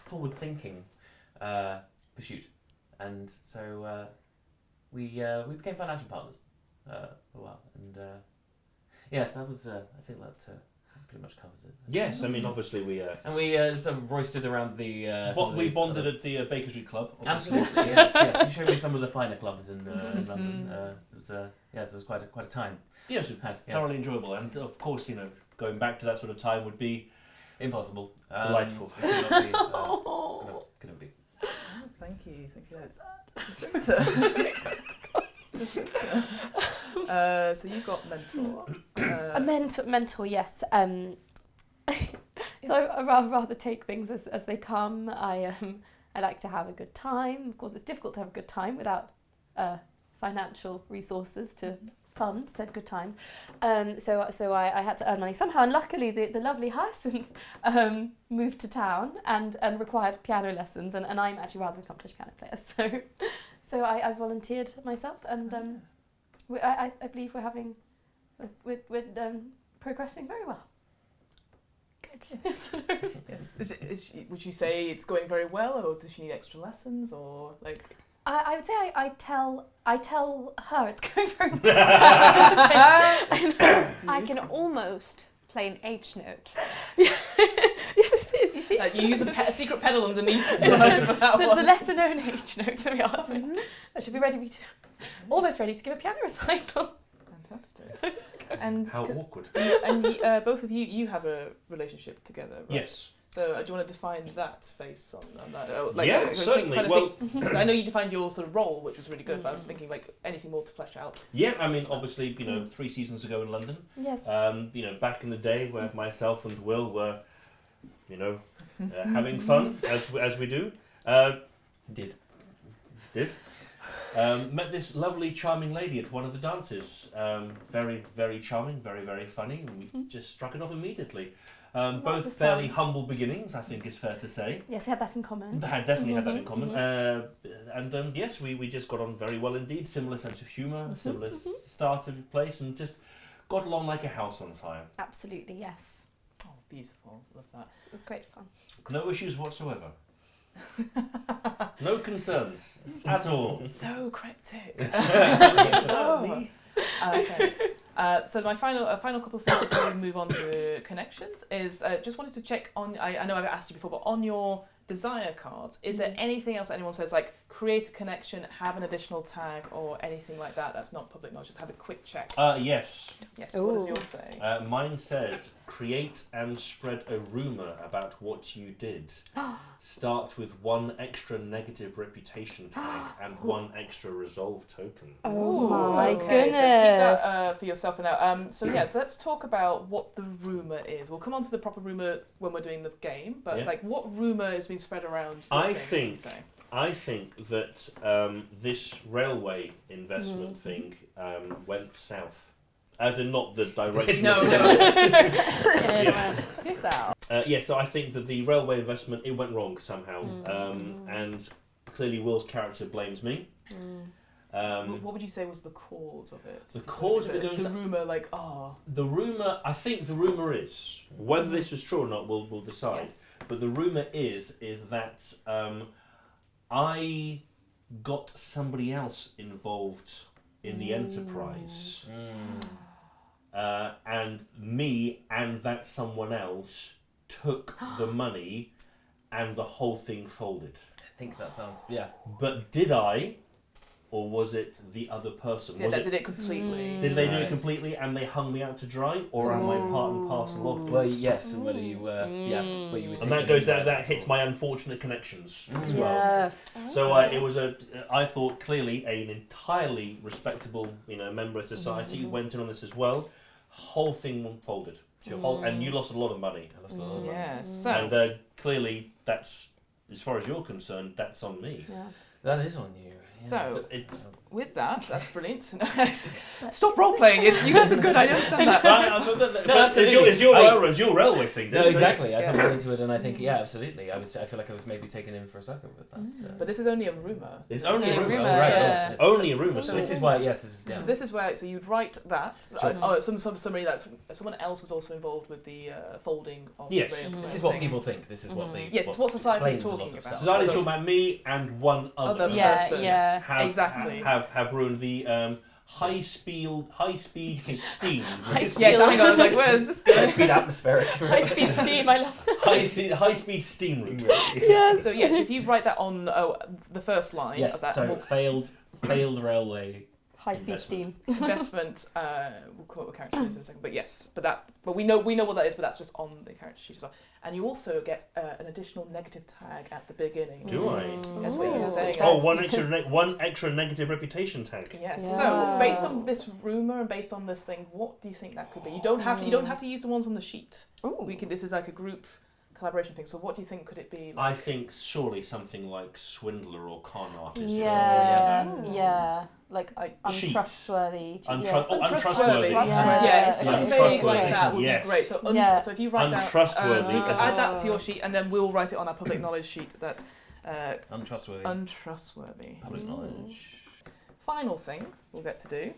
forward-thinking pursuit, and so we became financial partners for a while, and yes, that was. I think that pretty much covers it. Yes, I mean obviously we sort of roisted around the. we bonded at the Baker Street Club. Obviously. Absolutely, yes. You showed me some of the finer clubs in London. It was it was quite a time. Yes, we've had thoroughly enjoyable, and of course, going back to that sort of time would be impossible, delightful. It couldn't be. Oh, thank you. So you got mentor. A mentor, yes. So I rather take things as they come. I like to have a good time. Of course, it's difficult to have a good time without financial resources to fund said good times. So I had to earn money somehow, and luckily the lovely Hyacinth moved to town and required piano lessons, and I'm actually rather an accomplished piano player. So I volunteered myself, and I believe we're progressing very well. Good. Yes. Would you say it's going very well, or does she need extra lessons, or like? I would say I tell her it's going very well. I can almost play an H note. Yes, you see. You use a secret pedal underneath. So the lesser known H note, to be honest. I should be almost ready to give a piano recital. Fantastic. And how awkward. And both of you have a relationship together, right? Yes. So do you want to define that face on that? Certainly. I know you defined your sort of role, which was really good, but I was thinking like anything more to flesh out. Yeah, I mean, obviously, 3 seasons ago in London. Yes. Back in the day where myself and Will were, having fun as we do. Did. Met this lovely, charming lady at one of the dances. Very, very charming, very, very funny, and we just struck it off immediately. Both fairly humble beginnings, I think is fair to say. Yes, we had that in common. Definitely had that in common. And yes, we just got on very well indeed. Similar sense of humour, similar start of the place, and just got along like a house on fire. Absolutely, yes. Oh, beautiful. Love that. It was great fun. No issues whatsoever. No concerns at all. So cryptic. Okay. So my final couple of things before we move on to connections is just wanted to check on. I know I've asked you before, but on your desire cards, is there anything else anyone says, like create a connection, have an additional tag, or anything like that that's not public knowledge? Just have a quick check. Yes. Yes, what does yours say? Mine says, create and spread a rumour about what you did. Start with 1 extra negative reputation tag and 1 extra resolve token. Oh my okay, goodness. So keep that for yourself for now. So let's talk about what the rumour is. We'll come on to the proper rumour when we're doing the game, but like what rumour is being spread around? I think that this railway investment thing went south. As in not the direction. No. South. So I think that the railway investment, it went wrong somehow. And clearly Will's character blames me. What would you say was the cause of it? The cause of it going the rumour, The rumour, I think the rumour is, whether this is true or not, we'll decide. Yes. But the rumour is that I got somebody else involved in the enterprise. And me and that someone else took the money and the whole thing folded. I think that sounds, But did I, or was it the other person? Yeah, did it completely. Did they do it completely and they hung me out to dry, or am I part and parcel of this? Well, yes, and whether you were, whether you were. And that goes that hits my unfortunate connections as well. Yes. So it was I thought clearly an entirely respectable, member of society went in on this as well. Whole thing folded. And you lost a lot of money. I lost a lot of money. Yeah. So And clearly, that's, as far as you're concerned, that's on me. Yeah. That is on you. So it's with that's brilliant. Stop role playing. You guys are good. I understand that. It's your railway thing. No, exactly. I come into it and I think, absolutely. I feel like I was maybe taken in for a sucker with that. So. But this is only a rumour. It's only a rumour. Right, yes. Only a rumour. So this is why, So this is where you'd write that. Some summary that someone else was also involved with the folding of. Yes. the This is what people think. This is what they. Yes, it's what society's explains a lot talking of about. stuff. Society's talking about me and one other person. Yeah. Exactly. Have ruined the high speed steam. Yes, hang on. I was like, where's this going? High speed atmospheric. High speed steam, I love it. high speed steam route. Yes. So yes, if you write that on the first line Yes. of that So failed railway. High speed steam. investment, we'll call it a character sheet in a second. But we know what that is. But that's just on the character sheet as well. And you also get an additional negative tag at the beginning. Do I? That's what you're saying. One extra negative reputation tag. Yes. Yeah. So based on this rumor and based on this thing, what do you think that could be? You don't have to use the ones on the sheet. Ooh. This is like a group collaboration thing. So what do you think could it be? I think surely something like swindler or con artist. Yeah. Like Cheat. untrustworthy. Untrustworthy. Yeah, something vague like that would be Yes. great. So, so if you write down, Untrustworthy. you can add that to your sheet, and then we'll write it on our public knowledge sheet. That Untrustworthy. untrustworthy. Public knowledge. Final thing we'll get to do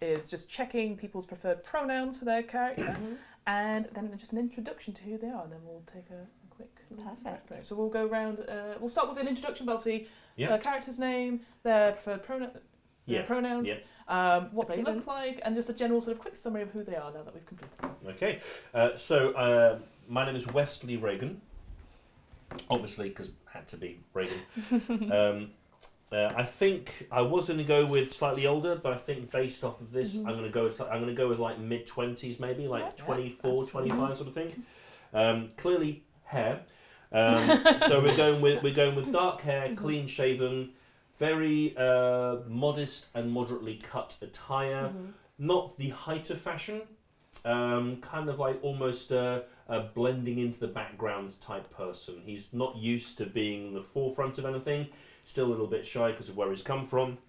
is just checking people's preferred pronouns for their character, and then just an introduction to who they are, and then we'll take a quick Perfect. break. So we'll go around. We'll start with an introduction, but obviously their character's name, their preferred pronouns, what they look like, and just a general sort of quick summary of who they are now that we've completed them. Okay. So my name is Wesley Reagan. Obviously, because had to be Reagan. I think I was going to go with slightly older, but I think based off of this, I'm going to go with like mid-20s, maybe like 24, 25 sort of thing. Clearly hair. So we're going with dark hair, clean shaven, very modest and moderately cut attire. Not the height of fashion. Kind of like almost a blending into the background type person. He's not used to being the forefront of anything. Still a little bit shy because of where he's come from.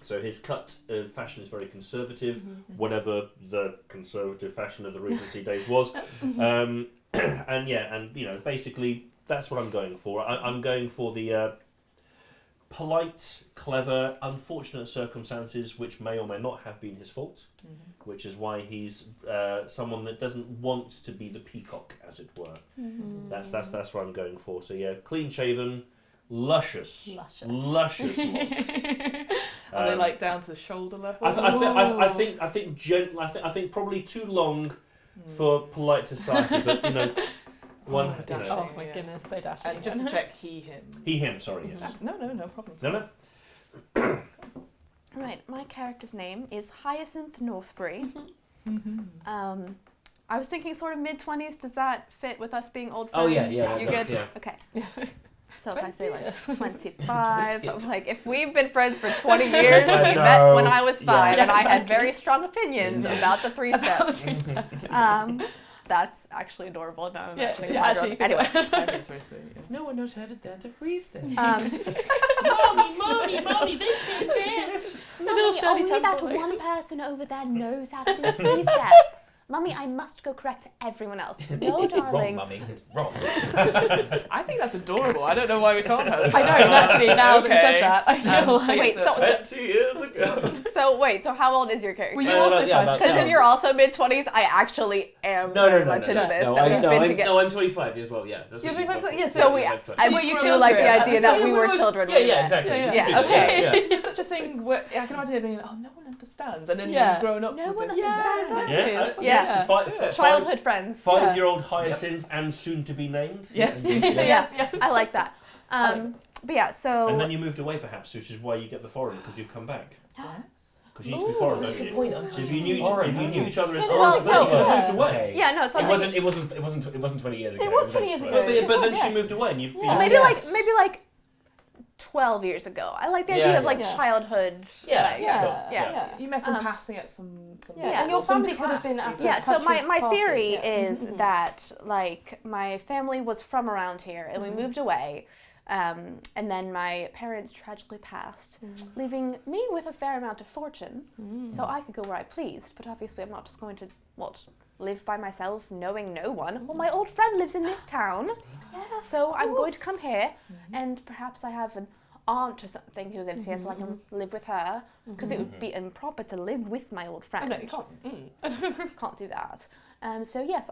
So his cut fashion is very conservative, whatever the conservative fashion of the Regency days was. And basically that's what I'm going for. I'm going for the polite, clever, unfortunate circumstances which may or may not have been his fault, which is why he's someone that doesn't want to be the peacock, as it were. That's what I'm going for. So clean shaven. Luscious locks. Are they like down to the shoulder level? I think probably too long for polite society, but One, Oh, you know, dashing. Oh my Yeah. goodness, so dashing. And just to check, he, him. he, him. Sorry, yes. That's, no problem. No. Right, my character's name is Hyacinth Northbury. I was thinking sort of mid-20s. Does that fit with us being old friends? Oh yeah, yeah. You that's- good? Yeah. Okay. Yeah. So if I say like 20. 25, 20. I'm like, if we've been friends for 20 years, we I met know. when I was 5, Yeah. and I had Exactly. very strong opinions Yeah. about the 3-step. That's actually adorable. Now I'm imagining yeah, actually, anyway. I think it's very sweet. Yeah. No one knows how to dance a freestyle. Mommy, they can't dance. little Shirley only that Temple. one person over there knows how to do a 3-step. Mummy, I must go correct everyone else. No, Wrong, darling. mummy. It's wrong. I think that's adorable. I don't know why we can't have that. I know, naturally, now that you Okay. said that, I feel like... Wait, so 20 years ago. so how old is your character? Were you Uh, also yeah, about- Because yeah. if you're also mid-20s, I actually am No, very much into this. that we've been together. I'm 25 as well. Yeah, that's You're what you 25, got. yeah, So we, I'm 20. and Were you you do like the children? idea that Yeah, we were children. Yeah, when we yeah, met. exactly. Yeah, You yeah. can do that, Okay. yeah. Is there such a thing where I can imagine it being, oh, no one understands, and then Yeah. you've grown up No with one this. understands. Yeah, Yeah. Childhood friends. Five-year-old Hyacinth and soon to be named. Yes. Yes. I like that. But yeah, so And then you moved away, perhaps, which is why you get the foreign, because you've come back. Because you used to be Ooh, foreign, that's a don't good you? point. So if you knew each other as Yeah, aunts, well, you so- moved away. yeah, no, so It like, wasn't. It wasn't 20 years ago. It was 20 years like- ago. But then Yeah. she moved away, and you've Yeah. maybe Yes. like 12 years ago. I like the idea Yeah, of like yeah. childhood. Yeah, like, yeah, yeah. You met in Um, passing at some Yeah, Yeah. and your or some family could have been class, at you a know. Yeah, so country my party, theory yeah. is that like my family was from around here and we moved away, and then my parents tragically passed, leaving me with a fair amount of fortune, so I could go where I pleased. But obviously, I'm not just going to live by myself, knowing no one. Well, my old friend lives in this town, so I'm going to come here, and perhaps I have an aunt or something who lives here, so I can live with her. Because it would be improper to live with my old Oh, friend. no, you can't. Can't do that. So yes,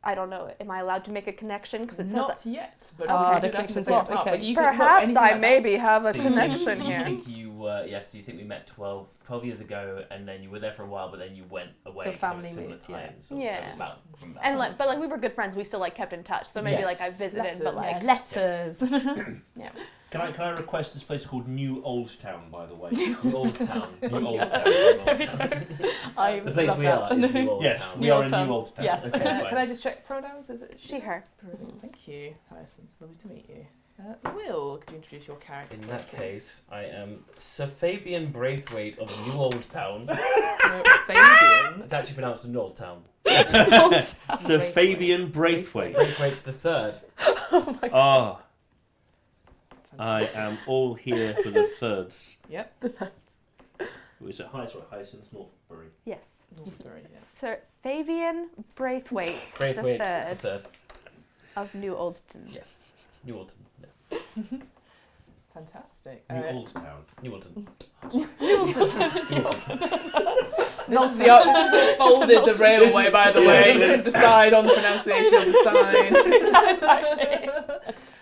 I don't know. Am I allowed to make a connection? Because it says Not that yet, but Ah, we the do that in connection's second not, part, okay. but you can- well, perhaps anything I like that. maybe have a So connection you here. think you yes, you think we met 12 years ago, and then you were there for a while, but then you went away. Your kind of family similar moved, yeah. time. So it Yeah. was about from that. And like, but like we were good friends. We still like kept in touch. So maybe like I Yes. visited, but like letters. yeah. Can I request this place called New Old Town, by the way? New Old Town. New Old Town. I The place love we that. are is New Old Yes, Town. we New are Old in Town. New Old Town. Yes. Okay, fine. Can I just check pronouns? Is it She, her. Brilliant. Thank you, Hyacinth. Lovely to meet you. Will, could you introduce your character? In to that us, please? case, I am Sir Fabian Braithwaite of New Old Town. No, Fabian. It's actually pronounced New Old Town. Sir Fabian Braithwaite. Braithwaite's the third. Ah, I am all here for the thirds. Yep. Was it Hyacinth Northbury? Yes. Northbury, yeah. Sir Fabian Braithwaite, Braithwaite the the third. of New Oldston. Yes. New Alton. Fantastic. New Old Town. New Alton. This is the folded the railway, by the way. You can decide on the pronunciation of the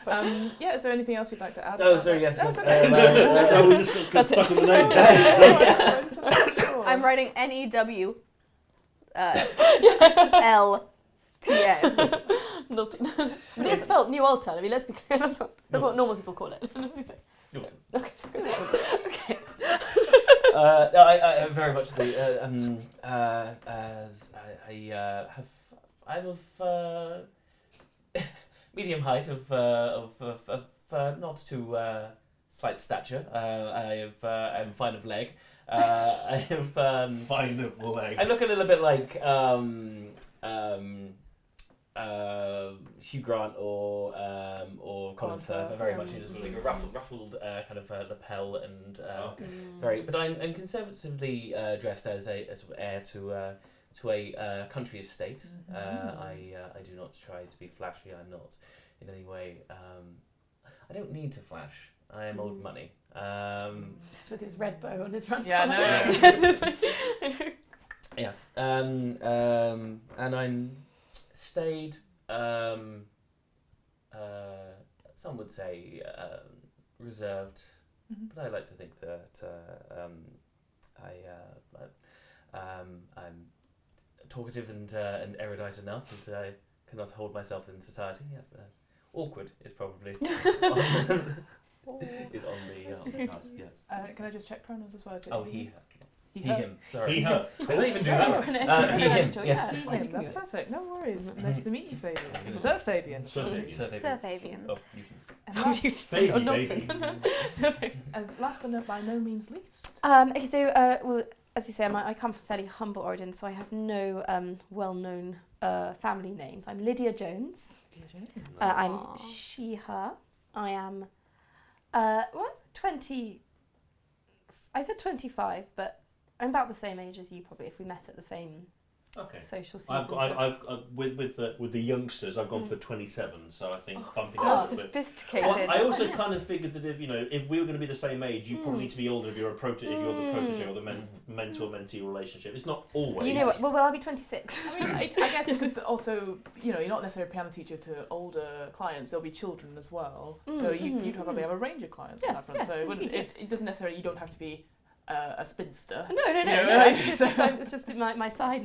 sign. Yeah, is there anything else you'd like to add? Oh, about sorry, that? yes. No, yes. it's okay. No, we just got stuck on the name. I'm writing NEW LTN. Nothing. But it's spelled New Old Town. I mean, let's be clear. That's what normal people call it. New Alton. Okay. Okay. No, I very much the as I'm of medium height of not too slight stature. I'm fine of leg. I have Fine of leg. I look a little bit like Hugh Grant or Colin Firth. Very much into like a ruffled kind of lapel and very. But I'm conservatively dressed as a sort of heir to a country estate. I do not try to be flashy. I'm not in any way. I don't need to flash. I am old money. Just with his red bow on his front. Yeah, no. Yes. And I'm stayed. Some would say reserved, but I like to think that I'm talkative and erudite enough that cannot hold myself in society. Yes, awkward is probably is on the card. Yes. Can I just check pronouns as well? Is it Oh, he, her. He, He, her? him. Sorry. He, her. They don't even do that. He, him. Yes. He, him. That's perfect. No worries. Nice to meet you, Fabian. Sir Fabian. Sir Fabian. Sir Fabian. Oh, Newton. And last, Fabian, baby. Last but not by no means least. Okay, so well, as you say, I come from fairly humble origin, so I have no well-known family names. I'm Lydia Jones. I'm Aw. she, her. I am 20. I said 25, but I'm about the same age as you probably if we met at the same Okay. social season. I've with the youngsters, I've gone for 27, so I think bumping So up a little bit. sophisticated. Well, I also kind of figured that if we were going to be the same age, you probably need to be older if you're the protege or the mentor-mentee relationship. It's not always. You know what? Well, I'll be 26. I mean, I guess because also, you're not necessarily a piano teacher to older clients. There'll be children as well. So you probably have a range of clients. on Yes, that front. yes, So indeed, it doesn't necessarily. You don't have to be a spinster. No. Yeah, It's just my side.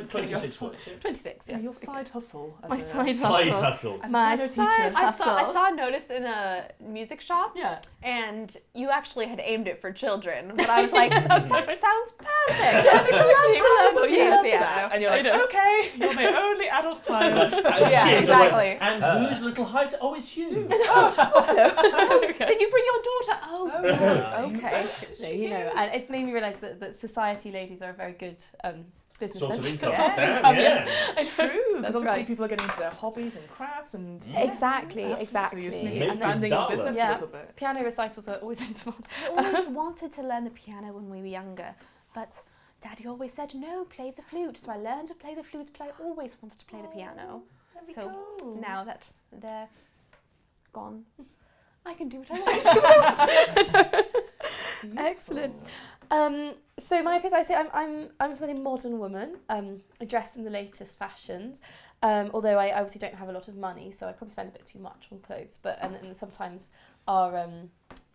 26 what? 26. Yes. Your side hustle. As My a- side Side hustle. hustle. as a My piano side teacher. hustle. I saw a notice in a music shop, Yeah. and you actually had aimed it for children. But I was like, that sounds perfect. Yes, exactly. I love to learn to play Yes. the piano. And you're like, okay, you're my only adult client. Yeah, exactly. And whose little high? Oh, it's you. Did you bring your daughter? Oh, Oh, okay. No, and it made me realise that society ladies are a very good business Source of venture. income. Yeah. Income, Yeah. True, because That's obviously right. people are getting into their hobbies and crafts and Exactly. So you're Make expanding it your dollar. business Yeah. a little bit. Piano recitals are always in demand. We always wanted to learn the piano when we were younger, but Daddy always said, no, play the flute. So I learned to play the flute, but I always wanted to play the piano. So now that they're gone, I can do what I want. Excellent. So my opinion, I say I'm a very modern woman. I dress in the latest fashions. Although I obviously don't have a lot of money, so I probably spend a bit too much on clothes. But and sometimes are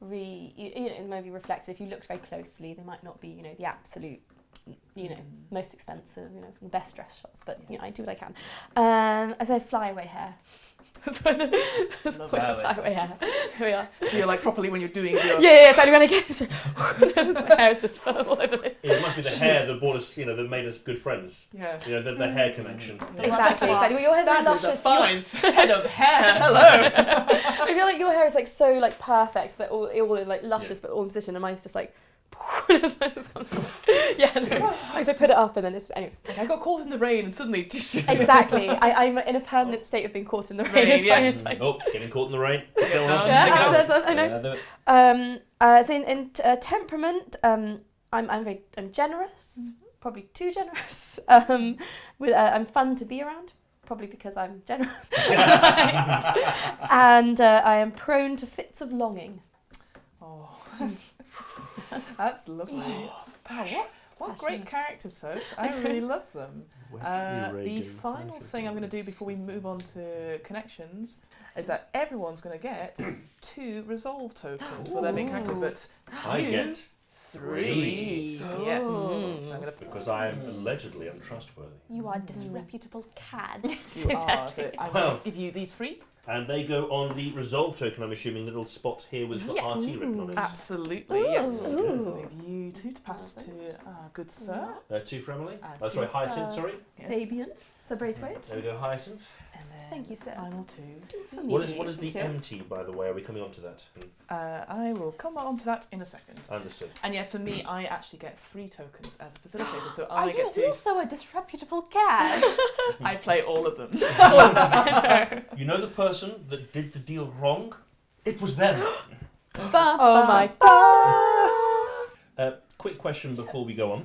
maybe reflected. If you looked very closely, they might not be the absolute most expensive from the best dress shops. But I do what I can. As I have flyaway hair. That's Love always it. flyaway hair. Here we are. So you're like properly when you're doing your... Yeah, so when I get my hair is just all over the place. It must be the hair that brought us, that made us good friends. Yeah. The hair connection. Exactly. Well, your hair's like That is a luscious. fine head of hair. Hello. I feel like your hair is like so like perfect, so all like luscious, but all in position, and mine's just like. Yeah, no. I put it up and then it's anyway. I got caught in the rain and suddenly... Exactly. I'm in a permanent state of being caught in the rain. It's yeah. fine, it's like, Oh, getting caught in the rain. Go on. yeah, I know. Yeah, So in temperament, I'm generous, probably too generous. I'm fun to be around, probably because I'm generous. And I am prone to fits of longing. Oh, that's lovely. Wow, what great characters, folks. I really love them. The final thing I'm going to do before we move on to connections is that everyone's going to get 2 resolve tokens for their main character, but I get 3. yes. Oh. So I'm going to Because I am allegedly untrustworthy. You are disreputable cad. you are. So I will give you these 3. And they go on the resolve token, I'm assuming, the little spot here with got Yes. RT written on it. Absolutely, yes. Ooh. So give you 2 to pass to good sir. 2 for Emily. And Oh, sorry, two Hyacinth, sorry. Yes. Fabian. So Braithwaite. There we go, Hyacinth. And then Thank you, sir. final 2. What is the Thank you. MT, by the way? Are we coming on to that? I will come on to that in a second. Understood. And yeah, for me, I actually get 3 tokens as a facilitator, so Are I you get to. also a disreputable cad? I play all of them. You know the person that did the deal wrong? It was them. Oh my god. Quick question before we go on.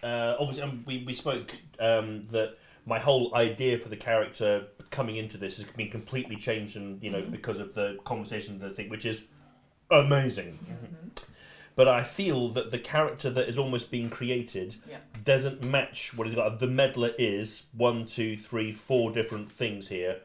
Obviously, we spoke that my whole idea for the character coming into this has been completely changed, and because of the conversation, the thing, which is amazing. But I feel that the character that is almost being created doesn't match what he's got. The meddler is 1, 2, 3, 4 different things here,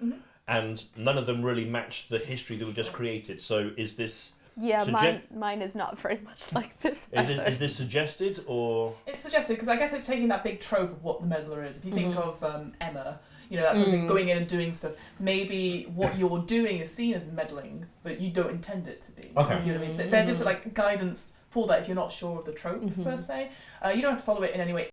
and none of them really match the history that we've just created. So is this? Yeah, mine is not very much like this. Is this suggested or? It's suggested because I guess it's taking that big trope of what the meddler is. If you think of Emma, you know, that sort of thing, going in and doing stuff. Maybe what you're doing is seen as meddling, but you don't intend it to be. Okay. You see what I mean? So they're just like guidance for that if you're not sure of the trope per se. You don't have to follow it in any way.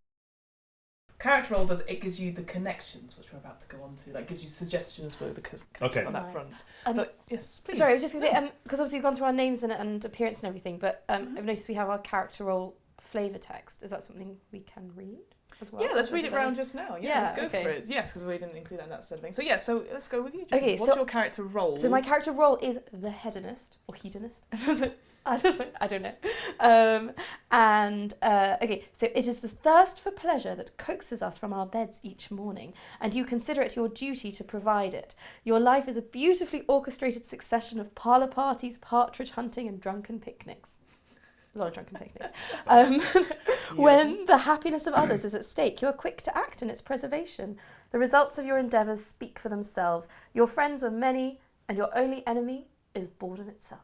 Character role it gives you the connections, which we're about to go on to. That gives you suggestions for the characters on that front. So, yes, please. Sorry, I was just going to say, because obviously we've gone through our names and appearance and everything, but I've noticed we have our character role flavour text. Is that something we can read as well? Yeah, let's read it round just now. Yeah, let's go for it. Yes, because we didn't include that in that sort of thing. So yeah, so let's go with you. Okay, what's your character role? So my character role is the hedonist or hedonist. I don't know. Okay, so it is the thirst for pleasure that coaxes us from our beds each morning, and you consider it your duty to provide it. Your life is a beautifully orchestrated succession of parlour parties, partridge hunting, and drunken picnics. A lot of drunken picnics. When the happiness of others is at stake, you are quick to act in its preservation. The results of your endeavours speak for themselves. Your friends are many, and your only enemy is boredom itself.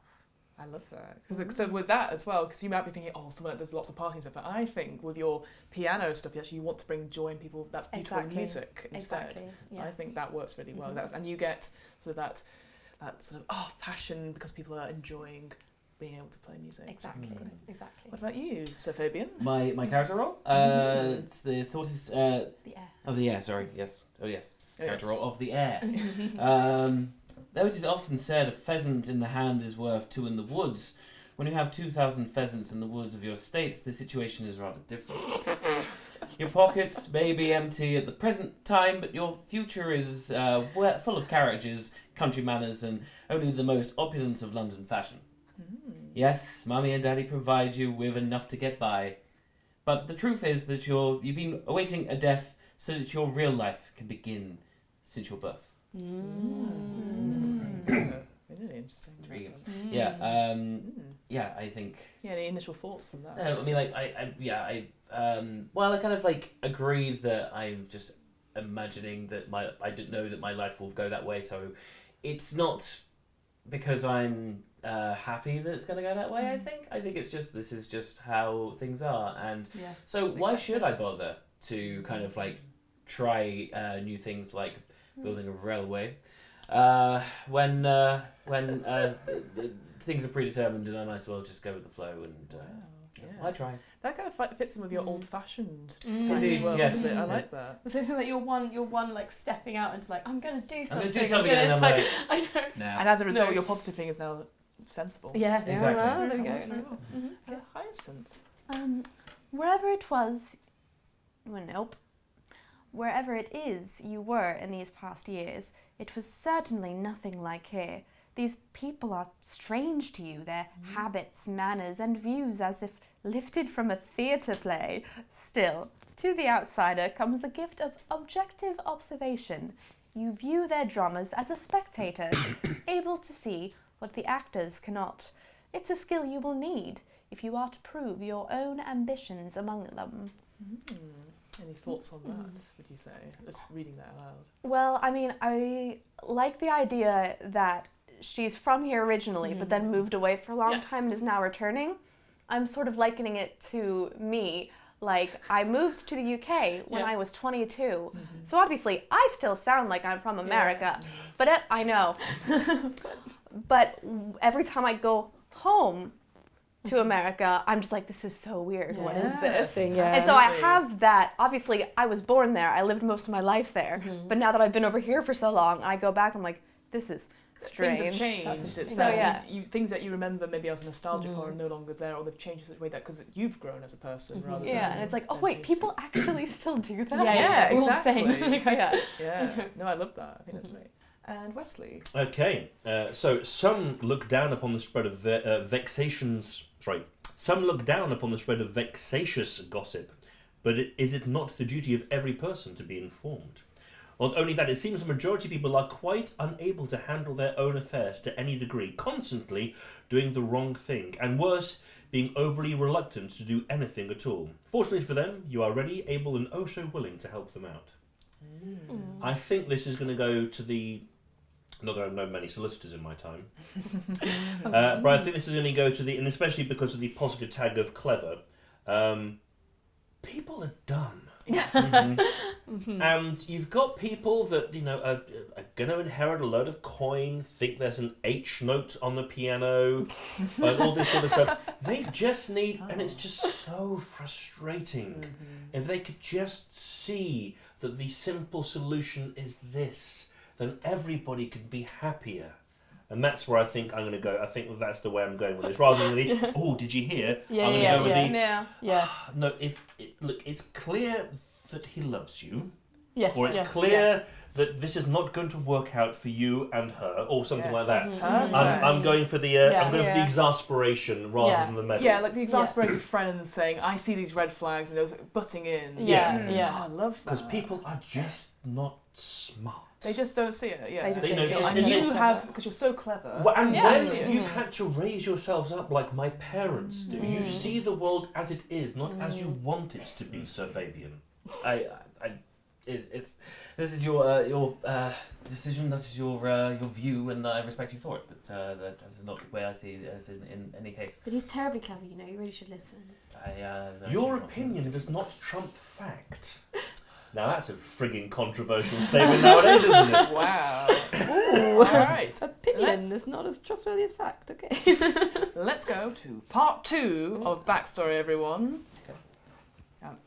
I love that. So with that as well, because you might be thinking, someone that does lots of party and stuff, but I think with your piano stuff, you want to bring joy in people, that beautiful music instead. Exactly. Yes. I think that works really well. And you get sort of that sort of passion because people are enjoying being able to play music. Exactly. What about you, Sir Fabian? My character role? It's the thought is... the air. Oh, the air, sorry. Yes. Oh, yes. Character role of the air. Though it is often said a pheasant in the hand is worth two in the woods, when you have 2,000 pheasants in the woods of your state, the situation is rather different. Your pockets may be empty at the present time, but your future is full of carriages, country manners, and only the most opulent of London fashion. Yes, Mummy and Daddy provide you with enough to get by, but the truth is that you've been awaiting a death so that your real life can begin since your birth. Really interesting. Intriguing. Yeah, I think. Yeah, any initial thoughts from that? I mean, like, I kind of like agree that I'm just imagining that I didn't know that my life will go that way. So it's not because I'm happy that it's going to go that way. I think it's just this is just how things are, and so why should I bother to kind of like try new things like building a railway when things are predetermined, and I might as well just go with the flow and I try. That kind of fits in with your old-fashioned Indeed, as well, yes. doesn't it? I like that. So it's like you're one like stepping out into like I'm gonna do something. I'm gonna do something, and I'm like, I know. nah. And as a result, your positive thing is now sensible. Yes, Exactly. Well, there we go. Okay, Hyacinth. Wherever it was, well, nope. Wherever it is you were in these past years, it was certainly nothing like here. These people are strange to you, their habits, manners, and views as if lifted from a theatre play. Still, to the outsider comes the gift of objective observation. You view their dramas as a spectator, able to see what the actors cannot. It's a skill you will need if you are to prove your own ambitions among them. Any thoughts on that, would you say? Just reading that aloud. Well, I mean, I like the idea that she's from here originally, but then moved away for a long time and is now returning. I'm sort of likening it to me. Like, I moved to the UK when I was 22. So obviously, I still sound like I'm from America. But I know. But every time I go home to America, I'm just like, this is so weird. What is this? And so I have that. Obviously, I was born there. I lived most of my life there. But now that I've been over here for so long, I go back, I'm like, this is strange. Things have changed. So things that you remember maybe as nostalgic for are no longer there, or they've changed in such a way that because you've grown as a person rather than... and it's like, oh wait, people actually still do that? Yeah, exactly. Yeah. No, I love that. I think that's great. And Wesley. Okay, so some look down upon the spread of Some look down upon the spread of vexatious gossip, but is it not the duty of every person to be informed? Not only that, it seems the majority of people are quite unable to handle their own affairs to any degree, constantly doing the wrong thing, and worse, being overly reluctant to do anything at all. Fortunately for them, you are ready, able, and oh so willing to help them out. I think this is going to go to the... Not that I've known many solicitors in my time. But I think this is going to go to the... And especially because of the positive tag of clever. People are dumb. And you've got people that are going to inherit a load of coin, think there's an H note on the piano, and all this sort of stuff. They just need, and it's just so frustrating. If they could just see that the simple solution is this, then everybody could be happier. And that's where I think I'm going to go. I think that's the way I'm going with this. Rather than the, oh, did you hear? I'm going to go with the, no, look, it's clear that he loves you. Yes. Or it's clear that this is not going to work out for you and her, or something like that. I'm going for the I'm going for the exasperation rather than the medal. Yeah, like the exasperated friend saying, I see these red flags and those butting in. Oh, I love that. Because people are just not smart. They just don't see it. Yeah, They just don't see it. And you have, because you're so clever. Well, and when you've had to raise yourselves up like my parents do, you see the world as it is, not as you want it to be, Sir Fabian. This is your decision. That is your view, and I respect you for it. But that is not the way I see it in any case. But he's terribly clever, you know. You really should listen. Your opinion does not trump fact. Now that's a frigging controversial statement nowadays, isn't it? Wow. Ooh. All right. Opinion is not as trustworthy as fact. Okay. Let's go to part 2 of backstory, everyone.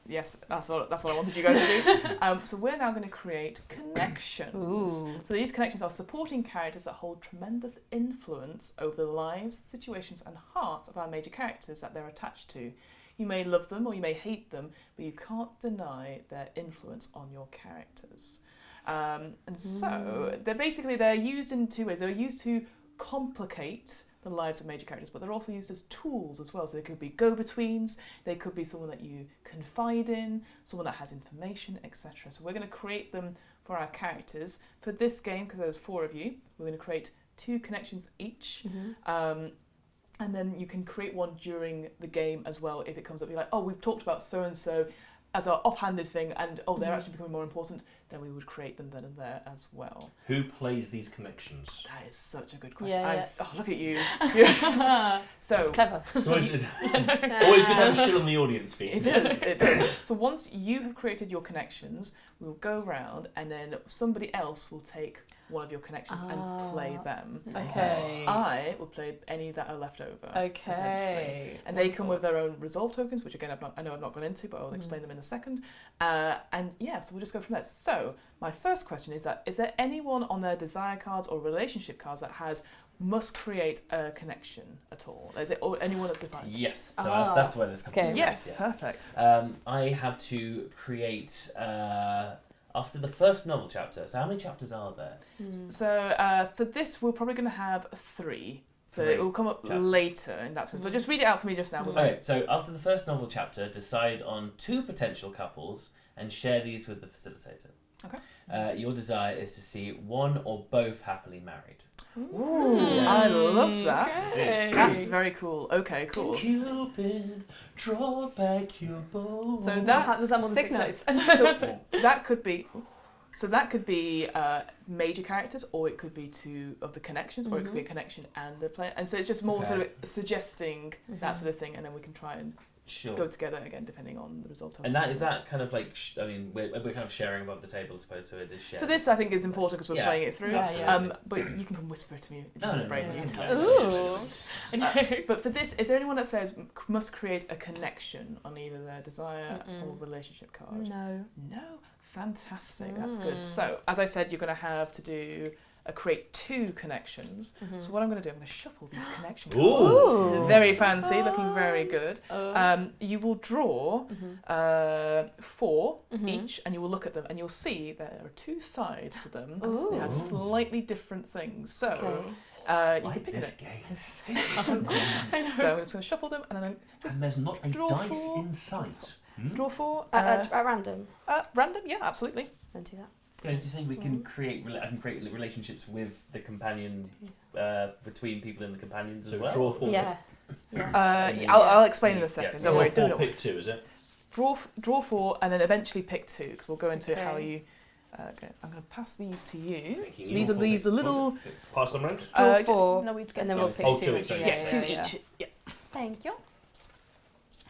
Yes, that's what I wanted you guys to do. So we're now going to create connections. Ooh. So these connections are supporting characters that hold tremendous influence over the lives, situations, and hearts of our major characters that they're attached to. You may love them or you may hate them, but you can't deny their influence on your characters. And so they're used in 2 ways. They're used to complicate the lives of major characters, but they're also used as tools as well. So they could be go-betweens, they could be someone that you confide in, someone that has information, etc. So we're going to create them for our characters. For this game, because there's 4 of you, we're going to create 2 connections each. And then you can create one during the game as well if it comes up. You're like, oh, we've talked about so-and-so as our offhanded thing, and they're actually becoming more important, then we would create them then and there as well. Who plays these connections? That is such a good question. Yeah. Oh, look at you. So It's clever. It's always good to have a shill on the audience feed. it does. So once you have created your connections, we'll go round and then somebody else will take one of your connections and play them. Okay. I will play any that are left over. Okay. Essentially. And they come with their own resolve tokens, which again I know I've not gone into, but I'll explain them in a second. And yeah, so we'll just go from there. So my first question is there anyone on their desire cards or relationship cards that must create a connection at all? Is it anyone that's defined? Yes, so that's where this comes from. Yes, perfect. I have to create after the first novel chapter. So how many chapters are there? So for this, we're probably going to have 3. So it will come up later in that sense. But just read it out for me just now. Okay, so after the first novel chapter, decide on 2 potential couples and share these with the facilitator. Okay. Your desire is to see one or both happily married. Ooh, I love that. Okay. That's very cool. Okay, cool. Cupid, draw back your bow. So that was that more than 6 6 notes. notes? So that could be. So that could be major characters, or it could be 2 of the connections, or it could be a connection and a player. And so it's just more sort of suggesting that sort of thing, and then we can try and go together again, depending on the result. And is that kind of like, we're kind of sharing above the table, I suppose, so it is shared. For this, I think is important because we're playing it through. But you can come whisper it to me. But for this, is there anyone that says must create a connection on either their desire or relationship card? No. Fantastic, that's good. So, as I said, you're going to have to do create 2 connections. So what I'm going to do, I'm going to shuffle these connection cards. Ooh. Very fancy, looking very good. You will draw 4 each, and you will look at them, and you'll see there are 2 sides to them. They have slightly different things. So you can pick it. Game. This is so cool. So I'm just going to shuffle them, and then just and there's not a draw dice 4. in sight. Draw 4. At random. Random, yeah, absolutely. Don't do that. You're saying we can create relationships with the companion, between people in the companions as well? So draw 4. Yeah. I'll explain in a second. Yes. Don't worry. Draw 4, pick 2, is it? Draw 4 and then eventually pick 2, because we'll go into how you. Okay, I'm going to pass these to you. So these are little. Pass them round. Draw 4. No, we get And then we'll pick 2 2. each. Yeah, 2 each. Yeah. Thank you.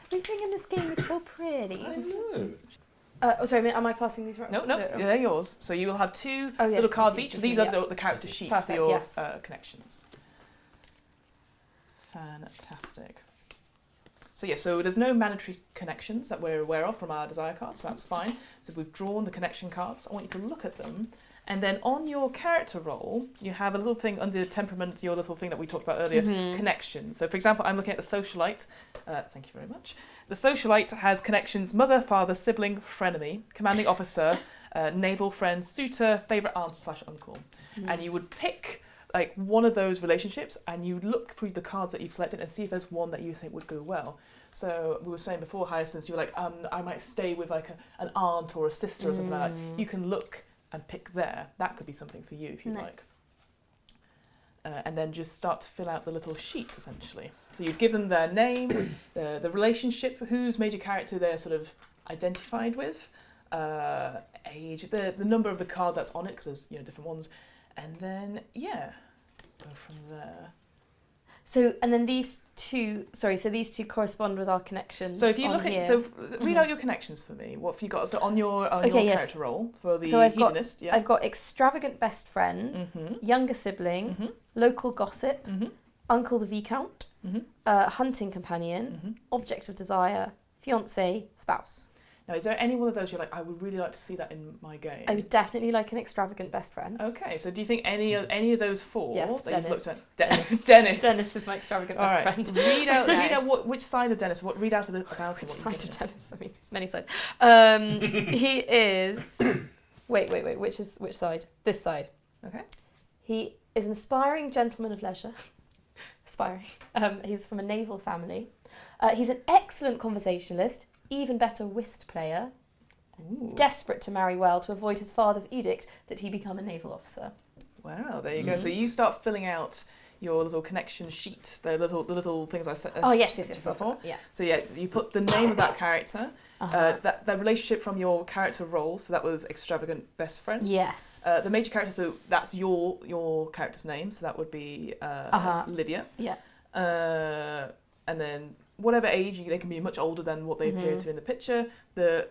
Everything in this game is so pretty. I know. Sorry, am I passing these? No, they're yours. So you will have two Oh, yes, little two cards features each. These for are me, the character sheets Perfect, for your yes. connections. Fantastic. So yeah, so there's no mandatory connections that we're aware of from our desire cards, so that's fine. So we've drawn the connection cards. I want you to look at them. And then on your character roll, you have a little thing under temperament, your little thing that we talked about earlier, connections. So for example, I'm looking at the socialite. Thank you very much. The socialite has connections: mother, father, sibling, frenemy, commanding officer, naval friend, suitor, favourite aunt/uncle. And you would pick like one of those relationships and you look through the cards that you've selected and see if there's one that you think would go well. So we were saying before, Hyacinth, you were like, I might stay with like an aunt or a sister or something like that. You can look and pick there. That could be something for you if you'd like. And then just start to fill out the little sheet, essentially. So you'd give them their name, the relationship, whose major character they're sort of identified with, age, the number of the card that's on it, because there's different ones, and then go from there. So, and then these two correspond with our connections. So if you look here. at, read out your connections for me. What have you got? So on your character roll for the hedonist, I've got extravagant best friend, younger sibling, local gossip, uncle the Viscount, hunting companion, object of desire, fiance, spouse. Now, is there any one of those you're like, I would really like to see that in my game? I would definitely like an extravagant best friend. Okay, so do you think any of those four that Dennis. you've looked at? Dennis. Dennis is my extravagant best friend. Read out which side of Dennis. Read out about him. Which side of Dennis? I mean, there's many sides. He is. Wait. Which side? This side. Okay. He is an aspiring gentleman of leisure. Aspiring. He's from a naval family. He's an excellent conversationalist. Even better whist player. Desperate to marry well to avoid his father's edict that he become a naval officer. Wow, there you go. So you start filling out your little connection sheet, the little things I said. Yes. Before. Yeah. So you put the name of that character, that relationship from your character role. So that was extravagant best friend. Yes. The major character. So that's your character's name. So that would be Lydia. Yeah. And then whatever age, they can be much older than what they appear to in the picture, the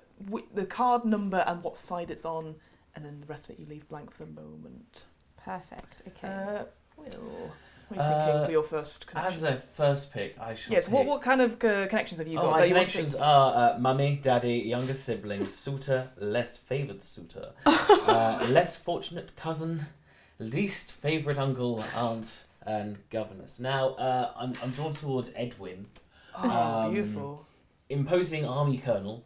card number and what side it's on, and then the rest of it you leave blank for the moment. Perfect, okay. Will, what are you thinking for your first connection? As a first pick, I shall Yes, pick... what kind of connections have you got? My connections are mummy, daddy, younger sibling, suitor, less favoured suitor, less fortunate cousin, least favourite uncle, aunt, and governess. Now, I'm drawn towards Edwin. Beautiful. Imposing army colonel,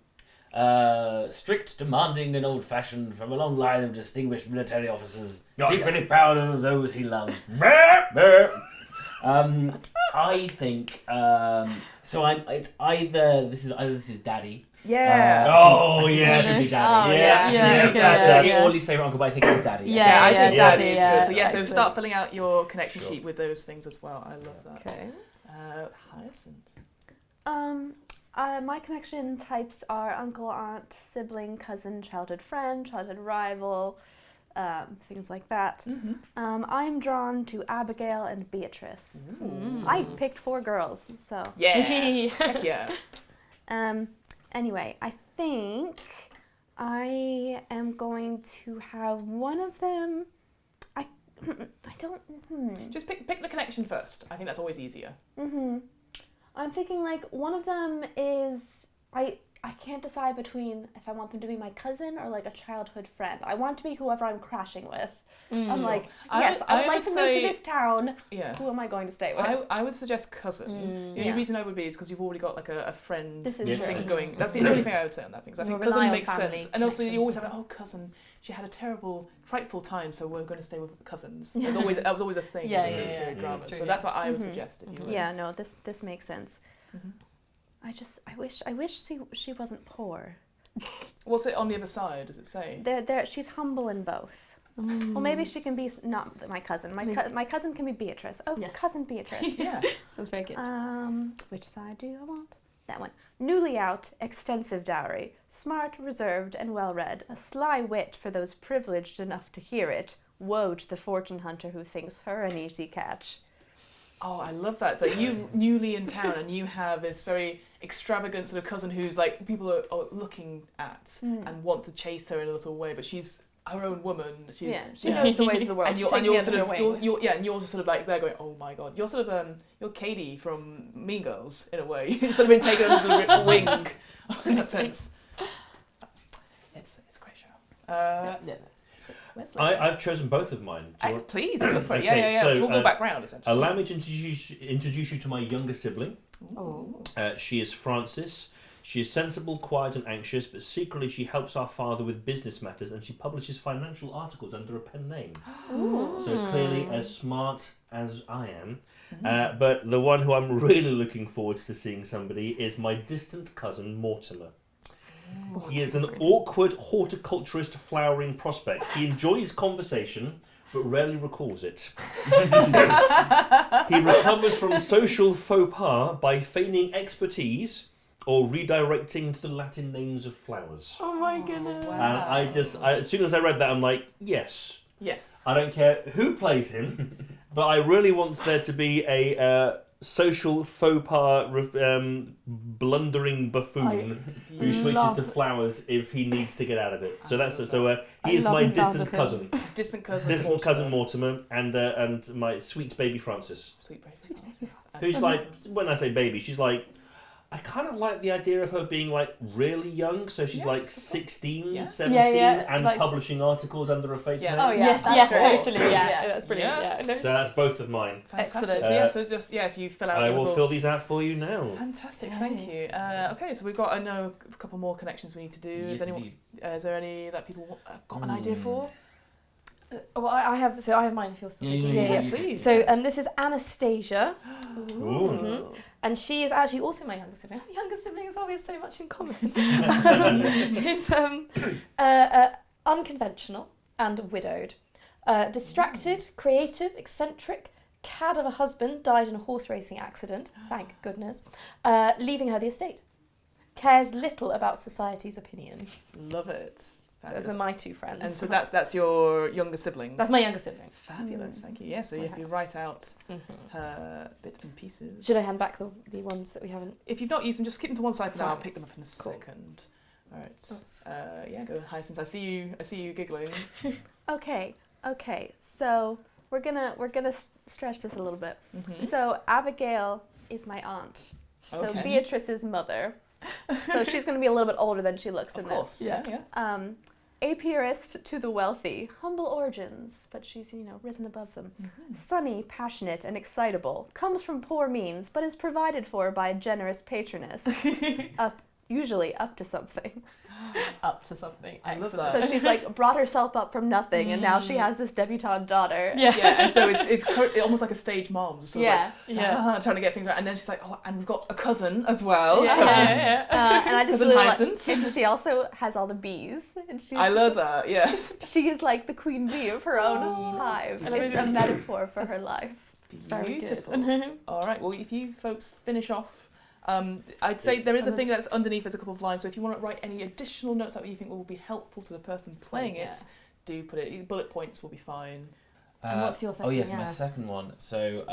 strict, demanding, and old-fashioned, from a long line of distinguished military officers, secretly proud of those he loves. I think it's either this is daddy. Yeah. Yes. Daddy. Yeah. Or least favourite uncle, but I think it's daddy. I said daddy. Yeah. So so start filling out your connection sheet with those things as well. I love that. Okay. Hyacinth. My connection types are uncle, aunt, sibling, cousin, childhood friend, childhood rival, things like that. I'm drawn to Abigail and Beatrice. I picked 4 girls, so. Yeah. Heck yeah. Anyway, I think I am going to have one of them. I don't. Just pick the connection first. I think that's always easier. I'm thinking like one of them is I can't decide between if I want them to be my cousin or like a childhood friend. I want to be whoever I'm crashing with. I'm like, yes, I would like to move to this town. Yeah. Who am I going to stay with? I would suggest cousin. The only reason I would be is because you've already got like a friend This is thing true. going. That's the only thing I would say on that thing. So I think We'll cousin rely on makes family sense. And also you always have connections. cousin. She had a terrible, frightful time, so we're going to stay with cousins. That was always a thing. Yeah, in yeah, period yeah, drama. that's true, So that's what I would suggest. If you would. Yeah, no, this makes sense. I wish she wasn't poor. What's it on the other side? Does it say? She's humble in both. Well, maybe she can be not my cousin. My cousin can be Beatrice. Oh, Yes. cousin Beatrice. Yes. Sounds very good. Which side do I want? That one. Newly out, extensive dowry, smart, reserved, and well-read, a sly wit for those privileged enough to hear it. Woe to the fortune hunter who thinks her an easy catch. Oh, I love that. So you newly in town and you have this very extravagant sort of cousin who's like people are looking at and want to chase her in a little way, but she's her own woman. She knows the ways of the world. And you're sort of and you're just sort of like they're going, oh my god, you're sort of you're Katie from Mean Girls in a way. You've sort of been taken under the wing in a sense. It's a great show. I've chosen both of mine. Please go for it. Okay, Yeah. so, We'll go background essentially. Allow me to introduce you to my younger sibling. Oh. She is Frances. She is sensible, quiet and anxious, but secretly she helps our father with business matters and she publishes financial articles under a pen name. So clearly as smart as I am. But the one who I'm really looking forward to seeing somebody is my distant cousin Mortimer. He is an awkward horticulturist flowering prospect. He enjoys conversation, but rarely recalls it. He recovers from social faux pas by feigning expertise or redirecting to the Latin names of flowers. Oh my goodness. Wow. And as soon as I read that, I'm like, yes. Yes. I don't care who plays him, but I really want there to be a social faux pas blundering buffoon who switches to flowers if he needs to get out of it. So he is my distant cousin. Distant cousin Mortimer and my sweet baby Frances. Sweet baby Frances. Who's like, when I say baby, she's like, I kind of like the idea of her being like really young, so she's like 16, 17 and like publishing articles under a fake name. Oh yes, totally, that's brilliant. Yes. So that's both of mine. Excellent. So just if you fill out I will fill these out for you now. Fantastic, thank you. Okay, so we've got a couple more connections we need to do. Yes, is there any that people got an idea for? Well, I have mine if you're still Yeah, please. So this is Anastasia. Ooh. And she is actually also my younger sibling. I'm a younger sibling as well, we have so much in common. It's unconventional and widowed. Distracted, creative, eccentric, cad of a husband died in a horse racing accident, thank goodness, leaving her the estate. Cares little about society's opinion. Love it. Those are my two friends. And so that's your younger sibling? That's my younger sibling. Fabulous, thank you. Yeah, so if you write out her bits and pieces. Should I hand back the ones that we haven't? If you've not used them, just keep them to one side for now. Fine. I'll pick them up in a second. All right. Go Hyacinth. I see you giggling. Okay. So we're gonna stretch this a little bit. Mm-hmm. So Abigail is my aunt. So Okay. Beatrice's mother. So she's going to be a little bit older than she looks in this. Yeah. Apiarist to the wealthy, humble origins, but she's, risen above them. Mm-hmm. Sunny, passionate, and excitable, comes from poor means, but is provided for by a generous patroness. Usually up to something. Up to something. I love that. So she's like brought herself up from nothing, and now she has this debutante daughter. Yeah, and so it's almost like a stage mom, just sort of trying to get things right. And then she's like, oh, and we've got a cousin as well. And I just Cousin really Hyacinth. and she also has all the bees. And I love that. Yeah. She is like the queen bee of her own hive. And It's a metaphor for her life. Very good. All right. Well, if you folks finish off. I'd say there is a thing that's underneath. There's a couple of lines. So if you want to write any additional notes that you think will be helpful to the person playing it, do put it. Bullet points will be fine. And what's your second? Oh yes, my second one. So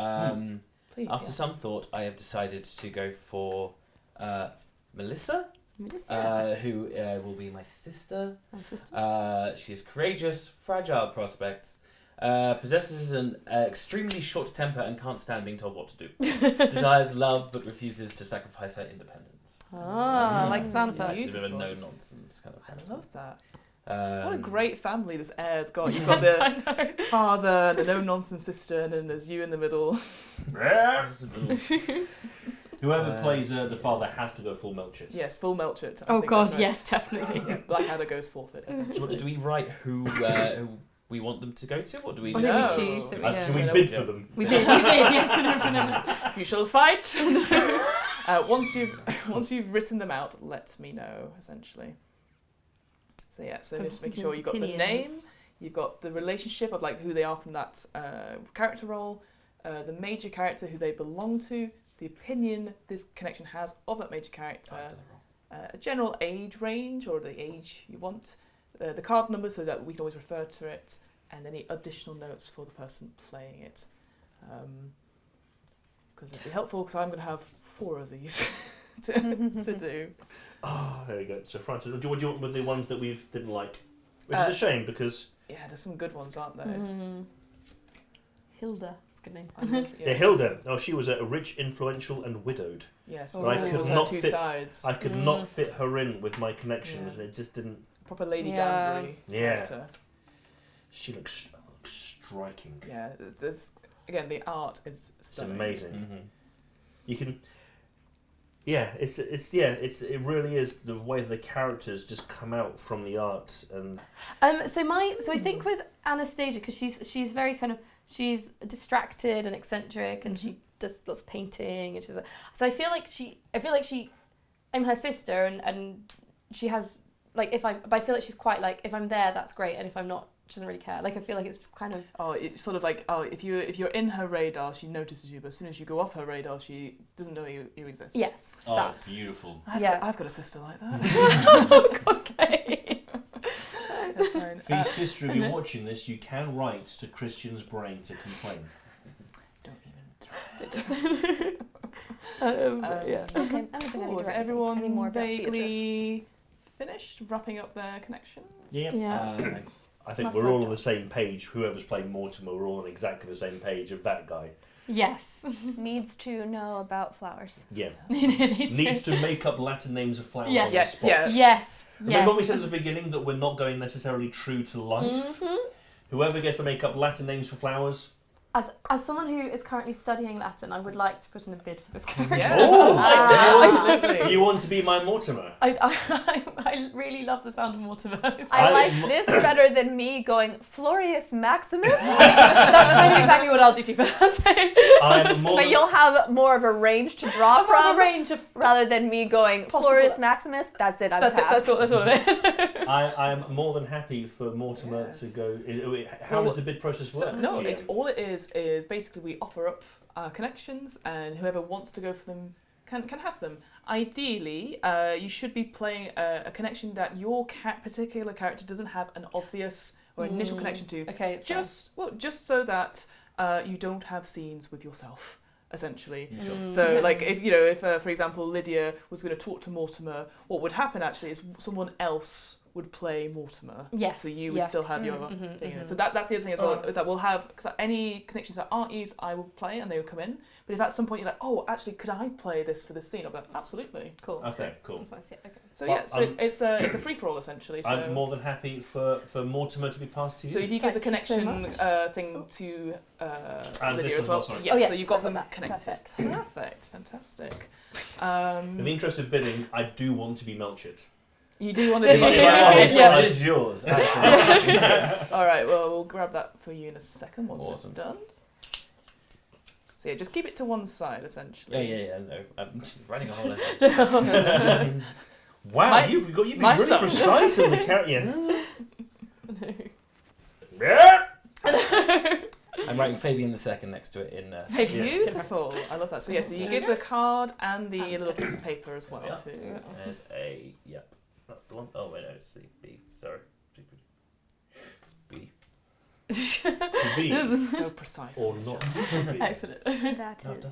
Please, after some thought, I have decided to go for Melissa, who will be my sister. She is courageous, fragile prospects. Possesses an extremely short temper and can't stand being told what to do. Desires love but refuses to sacrifice her independence. Like Santa. She's a bit of a no-nonsense kind of character. I love that. What a great family this heir's got. You've Yes, got the father, the no-nonsense sister, and then there's you in the middle. Whoever plays the father has to go full Melchett. Yes, full Melchett. Oh God, yes, definitely. Yeah, Blackadder goes forfeit. Do we write who we want them to go to, or do we I just... think we choose. Can we bid for them? We did, yes. You shall fight. Once you've written them out, let me know. Essentially. So just making sure you've got the name, you've got the relationship of like who they are from that character role, the major character who they belong to, the opinion this connection has of that major character, a general age range or the age you want, the card number so that we can always refer to it, and any additional notes for the person playing it. because it'd be helpful because I'm going to have 4 of these to do. Oh, there we go. So Francis, what do you want with the ones that we didn't like? Which is Uh, a shame because Yeah, there's some good ones, aren't there? Hilda. That's a good name. I love- yeah, Hilda. Oh, she was a rich, influential, and widowed. Yes, But I all could those are not 2 fit- sides. I could not fit her in with my connections, Yeah. and it just didn't. Proper Lady Yeah. Danbury Yeah. character. She looks striking. Yeah, there's again the art is It's stunning. amazing. You can. Yeah, it really is the way the characters just come out from the art and. So I think with Anastasia, because she's very kind of, she's distracted and eccentric, and she does lots of painting, and so I feel like I'm her sister, and she has like but I feel like she's quite like, if I'm there that's great, and if I'm not, she doesn't really care. Like I feel like it's just kind of. Oh, it's sort of like if you're in her radar, she notices you, but as soon as you go off her radar, she doesn't know you exist. Yes. Oh, that. beautiful. I've got a sister like that. Okay. That's fine. For your sister, if you're watching this, you can write to Kristian's brain to complain. Don't even try. Yeah. Okay, I don't think I need Cool. to Is write anything everyone anymore about Beatrice. vaguely finished wrapping up their connections? Yeah. I think Must we're all have on the same page. Whoever's playing Mortimer, we're all on exactly the same page of that guy. Yes. Needs to know about flowers. Yeah. Needs Needs to make up Latin names of flowers Yes. on the Yes, spot. yes. Yes. Remember what we said at the beginning that we're not going necessarily true to life? Whoever gets to make up Latin names for flowers. As someone who is currently studying Latin, I would like to put in a bid for this character. Yeah. Oh! Absolutely. You want to be my Mortimer? I really love the sound of Mortimer. I like this better than me going Florius Maximus. That's kind of exactly what I'll do too. I'm more But than, you'll have more of a range to draw From from, a range of rather than me going Possible. Florius Maximus. That's it. I'm that's tapped. all of it. I'm more than happy for Mortimer Yeah. to go. How Well, does the bid process work? No, GM? all it is basically we offer up connections, and whoever wants to go for them can have them. Ideally, you should be playing a connection that your particular character doesn't have an obvious or initial connection to. Okay, it's Just so that you don't have scenes with yourself, essentially. Sure. So, like, if for example, Lydia was going to talk to Mortimer, what would happen actually is someone else would play Mortimer. Yes. So you would still have your thing in it. So that's the other thing as well, Alright. is that we'll have, because any connections that aren't used, I will play and they will come in. But if at some point you're like, oh, actually, could I play this for this scene? I'll be like, absolutely. Cool. Okay, cool. That's nice. Yeah, okay. So Well, yeah, so it's a free for all essentially. So I'm more than happy for Mortimer to be passed to you. so if you give the Thank you so connection much. thing to And Lydia this as one, well. sorry. Yes, Oh, yeah, so you've so got I've them got that. connected. Perfect. Perfect, fantastic. In the interest of bidding, I do want to be Melchett. You do want to do If I'm honest, yeah. that is yours. Absolutely. Yes. All right, well, we'll grab that for you in a second once Awesome. it's done. So yeah, just keep it to one side essentially. Yeah. No, I'm writing a whole list. Wow, you've been really precise in the character. Yeah. I'm writing Fabian the second next to it in. Beautiful. I love that. So yeah, so you give the card and the little piece of paper as well Yeah. too. There's a that's the one. Oh wait, no, it's the B. Sorry, it's B. To be So precise. or this not job. to be. Excellent. That I've is.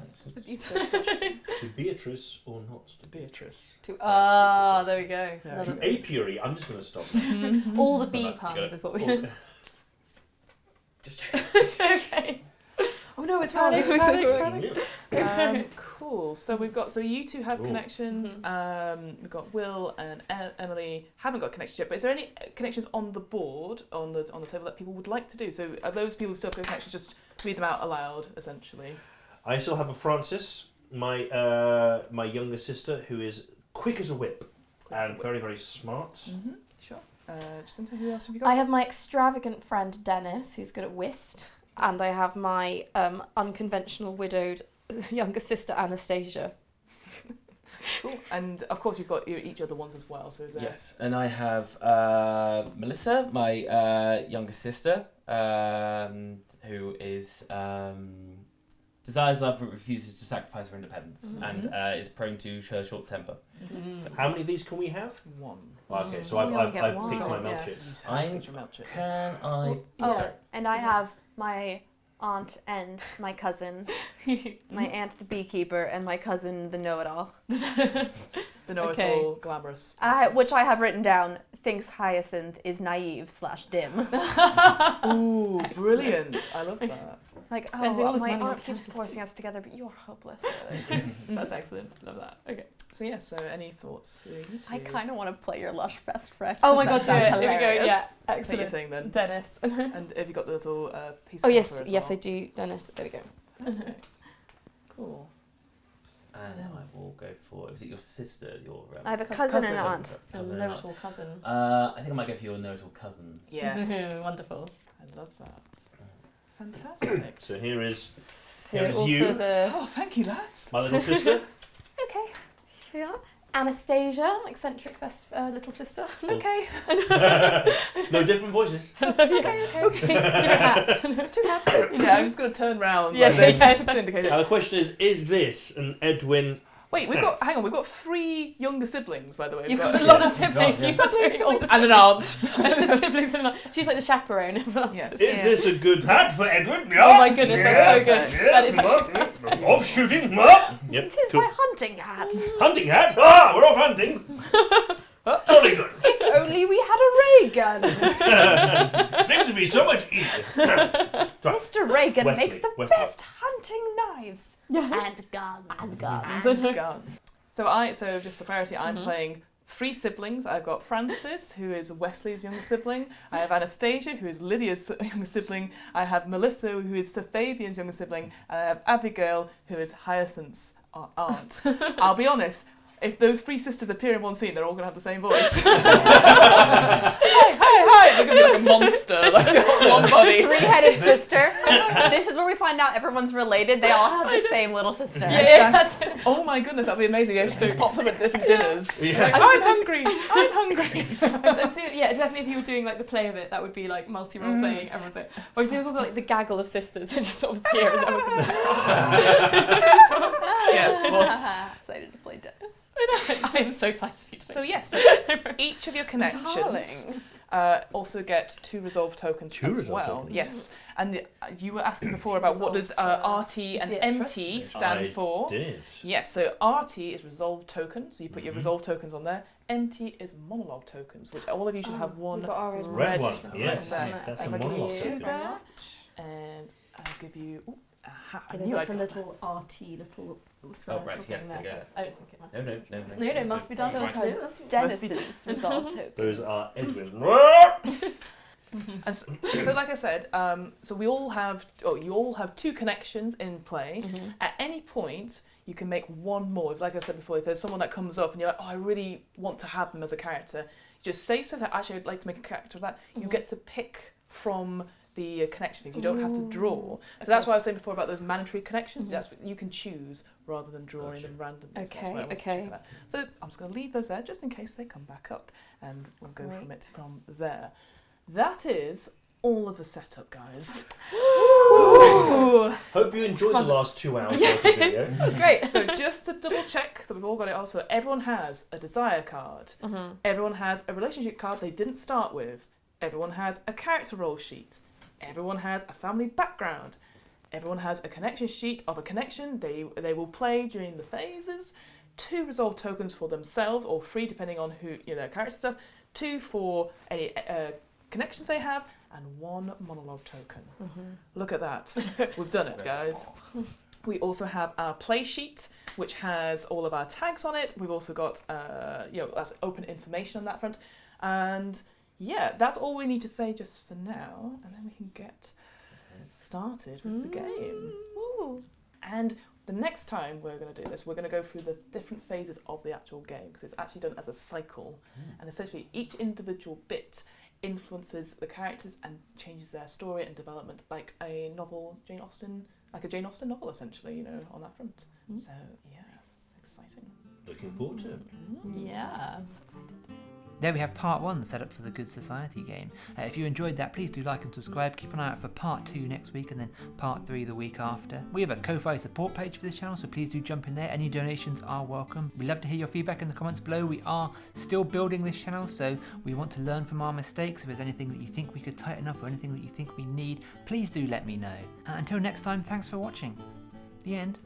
done it. To Beatrice or not to be. Beatrice. There we go. Yeah. To apiary, I'm just going to stop. All the bee You got puns it. is what we. Oh, Just Okay. Oh no, it's panic. yeah. Cool. So we've got. So you two have Cool. connections. We've got Will and Emily haven't got connections yet. But is there any connections on the board on the table that people would like to do? So are those people still have connections? Just read them out aloud, essentially. I still have a Frances, my my younger sister, who is quick as a whip and very, very smart. Mm-hmm. Sure. Jacinta, who else have you got? I have my extravagant friend Dennis, who's good at whist, and I have my unconventional widowed younger sister Anastasia. Cool. And of course, you've got each other ones as well. So is there... Yes, and I have Melissa, my younger sister, who is desires love but refuses to sacrifice her independence, and is prone to her short temper. Mm-hmm. How many of these can we have? One. Well, okay, so We I've only get picked one. my Yeah. Melchits. Can I? Sorry. Oh, And I have my aunt and my cousin. My aunt the beekeeper and my cousin the know-it-all. The know-it-all glamorous. Which I have written down, thinks Hyacinth is naive/dim. Ooh, brilliant. I love that. Like, spending all this my money on aunt keeps fantasies. forcing us together, but you're hopeless. That's excellent. Love that. Okay. So yeah, so any thoughts? I kind of want to play your lush best friend. Oh my god, do That it. sounds Here we go. hilarious. Yeah, Take your excellent. thing then. Dennis. And have you got the little piece of Oh paper yes, as yes well? I do, Dennis. There we go. Okay. Cool. And I will go for. Was it your sister? Your. I have a cousin and an aunt. Cousin and aunt. Know-it-all cousin. I think I might go for your know-it-all cousin. Yes. Wonderful. I love that. Fantastic. So here is So Here's all you. for the Oh, thank you, lads. my little sister. okay. Here we are. Anastasia, eccentric best little sister. Okay. No different voices. Okay. Different hats. Two hats. Yeah, I'm just going to turn round Yeah, like this yeah. to indicate Now it. the question is this an Edwin? Wait, hang on, we've got 3 younger siblings, by the way. You've We've got a lot of Yes, siblings. yeah. You've got doing all the and an aunt. siblings. And she's like the chaperone. Everyone else Yes. is- Is this a good hat for Edwin? Oh my goodness, that's so good. That is actually Off shooting. Yep. It is Cool. my hunting hat. Hunting hat. Ah, we're off hunting. Jolly good. If only we had a ray gun. Things would be so much easier. Mr. Reagan Wesley, makes the Wesley. best hunting knives and guns. And guns. And gun. So just for clarity, I'm playing 3 siblings. I've got Francis, who is Wesley's younger sibling. I have Anastasia, who is Lydia's younger sibling. I have Melissa, who is Sir Fabian's younger sibling. And I have Abigail, who is Hyacinth's aunt. I'll be honest, if those 3 sisters appear in one scene, they're all going to have the same voice. Hi, they're going to be like a monster, like one body. 3-headed sister. This is where we find out everyone's related. They all have the same little sister. Yeah, that's it. Oh my goodness, that'd be amazing if she just pops up at different dinners. Yeah. Like, I'm hungry, I'm hungry. I've seen it, yeah, definitely if you were doing like the play of it, that would be like multi-role playing, everyone's like, but I've seen also like the gaggle of sisters that just sort of appear and everyone's in the background. Yeah, well, Excited to play Dennis. I am so excited for you to so yes, each of your connections Darling. also get 2 resolve tokens Two as resolve well. tokens. Yes, and you were asking before about what does RT and Beatrice. MT stand I for. did. Yes, so RT is resolve token, so you put your resolve tokens on there. MT is monologue tokens, which all of you should have one we've got our Red one. token. Yes, There. that's a Thank monologue you token. very much. And I'll give you a hat. So I there's knew like I'd a got little RT little circle right, yes, thing there you I don't think it must. No, No, it must be done. Right. It must be Dennis's resolve tokens. Those are Edwin. And so like I said, so we all have, you all have 2 connections in play. At any point, you can make one more. Like I said before, if there's someone that comes up and you're like, oh, I really want to have them as a character, just say so that actually I'd like to make a character of that. You get to pick from the connection. You don't have to draw. So that's why I was saying before about those mandatory connections. That's what you can choose rather than drawing Gotcha. them randomly. So that's Okay, why I wanted to okay. check that. So I'm just going to leave those there just in case they come back up, and we'll go from it from there. That is all of the setup, guys. Ooh. Hope you enjoyed the last 2 hours of the video. That's great. So just to double check that we've all got it also, everyone has a desire card. Everyone has a relationship card they didn't start with. Everyone has a character role sheet. Everyone has a family background. Everyone has a connection sheet of a connection they will play during the phases. 2 resolve tokens for themselves, or 3 depending on who their character stuff. 2 for any connections they have, and 1 monologue token. Look at that. We've done it, guys. We also have our play sheet, which has all of our tags on it. We've also got that's open information on that front. And yeah, that's all we need to say just for now, and then we can get started with the game. And the next time we're going to do this, we're going to go through the different phases of the actual game, because it's actually done as a cycle, and essentially each individual bit influences the characters and changes their story and development, like a novel, Jane Austen novel, essentially, on that front. So yeah, it's exciting. Looking forward to it. Yeah, I'm so excited. There we have part 1 set up for the Good Society game. If you enjoyed that, please do like and subscribe. Keep an eye out for part 2 next week and then part 3 the week after. We have a Ko-Fi support page for this channel, so please do jump in there. Any donations are welcome. We'd love to hear your feedback in the comments below. We are still building this channel, so we want to learn from our mistakes. If there's anything that you think we could tighten up or anything that you think we need, please do let me know. Until next time, thanks for watching. The end.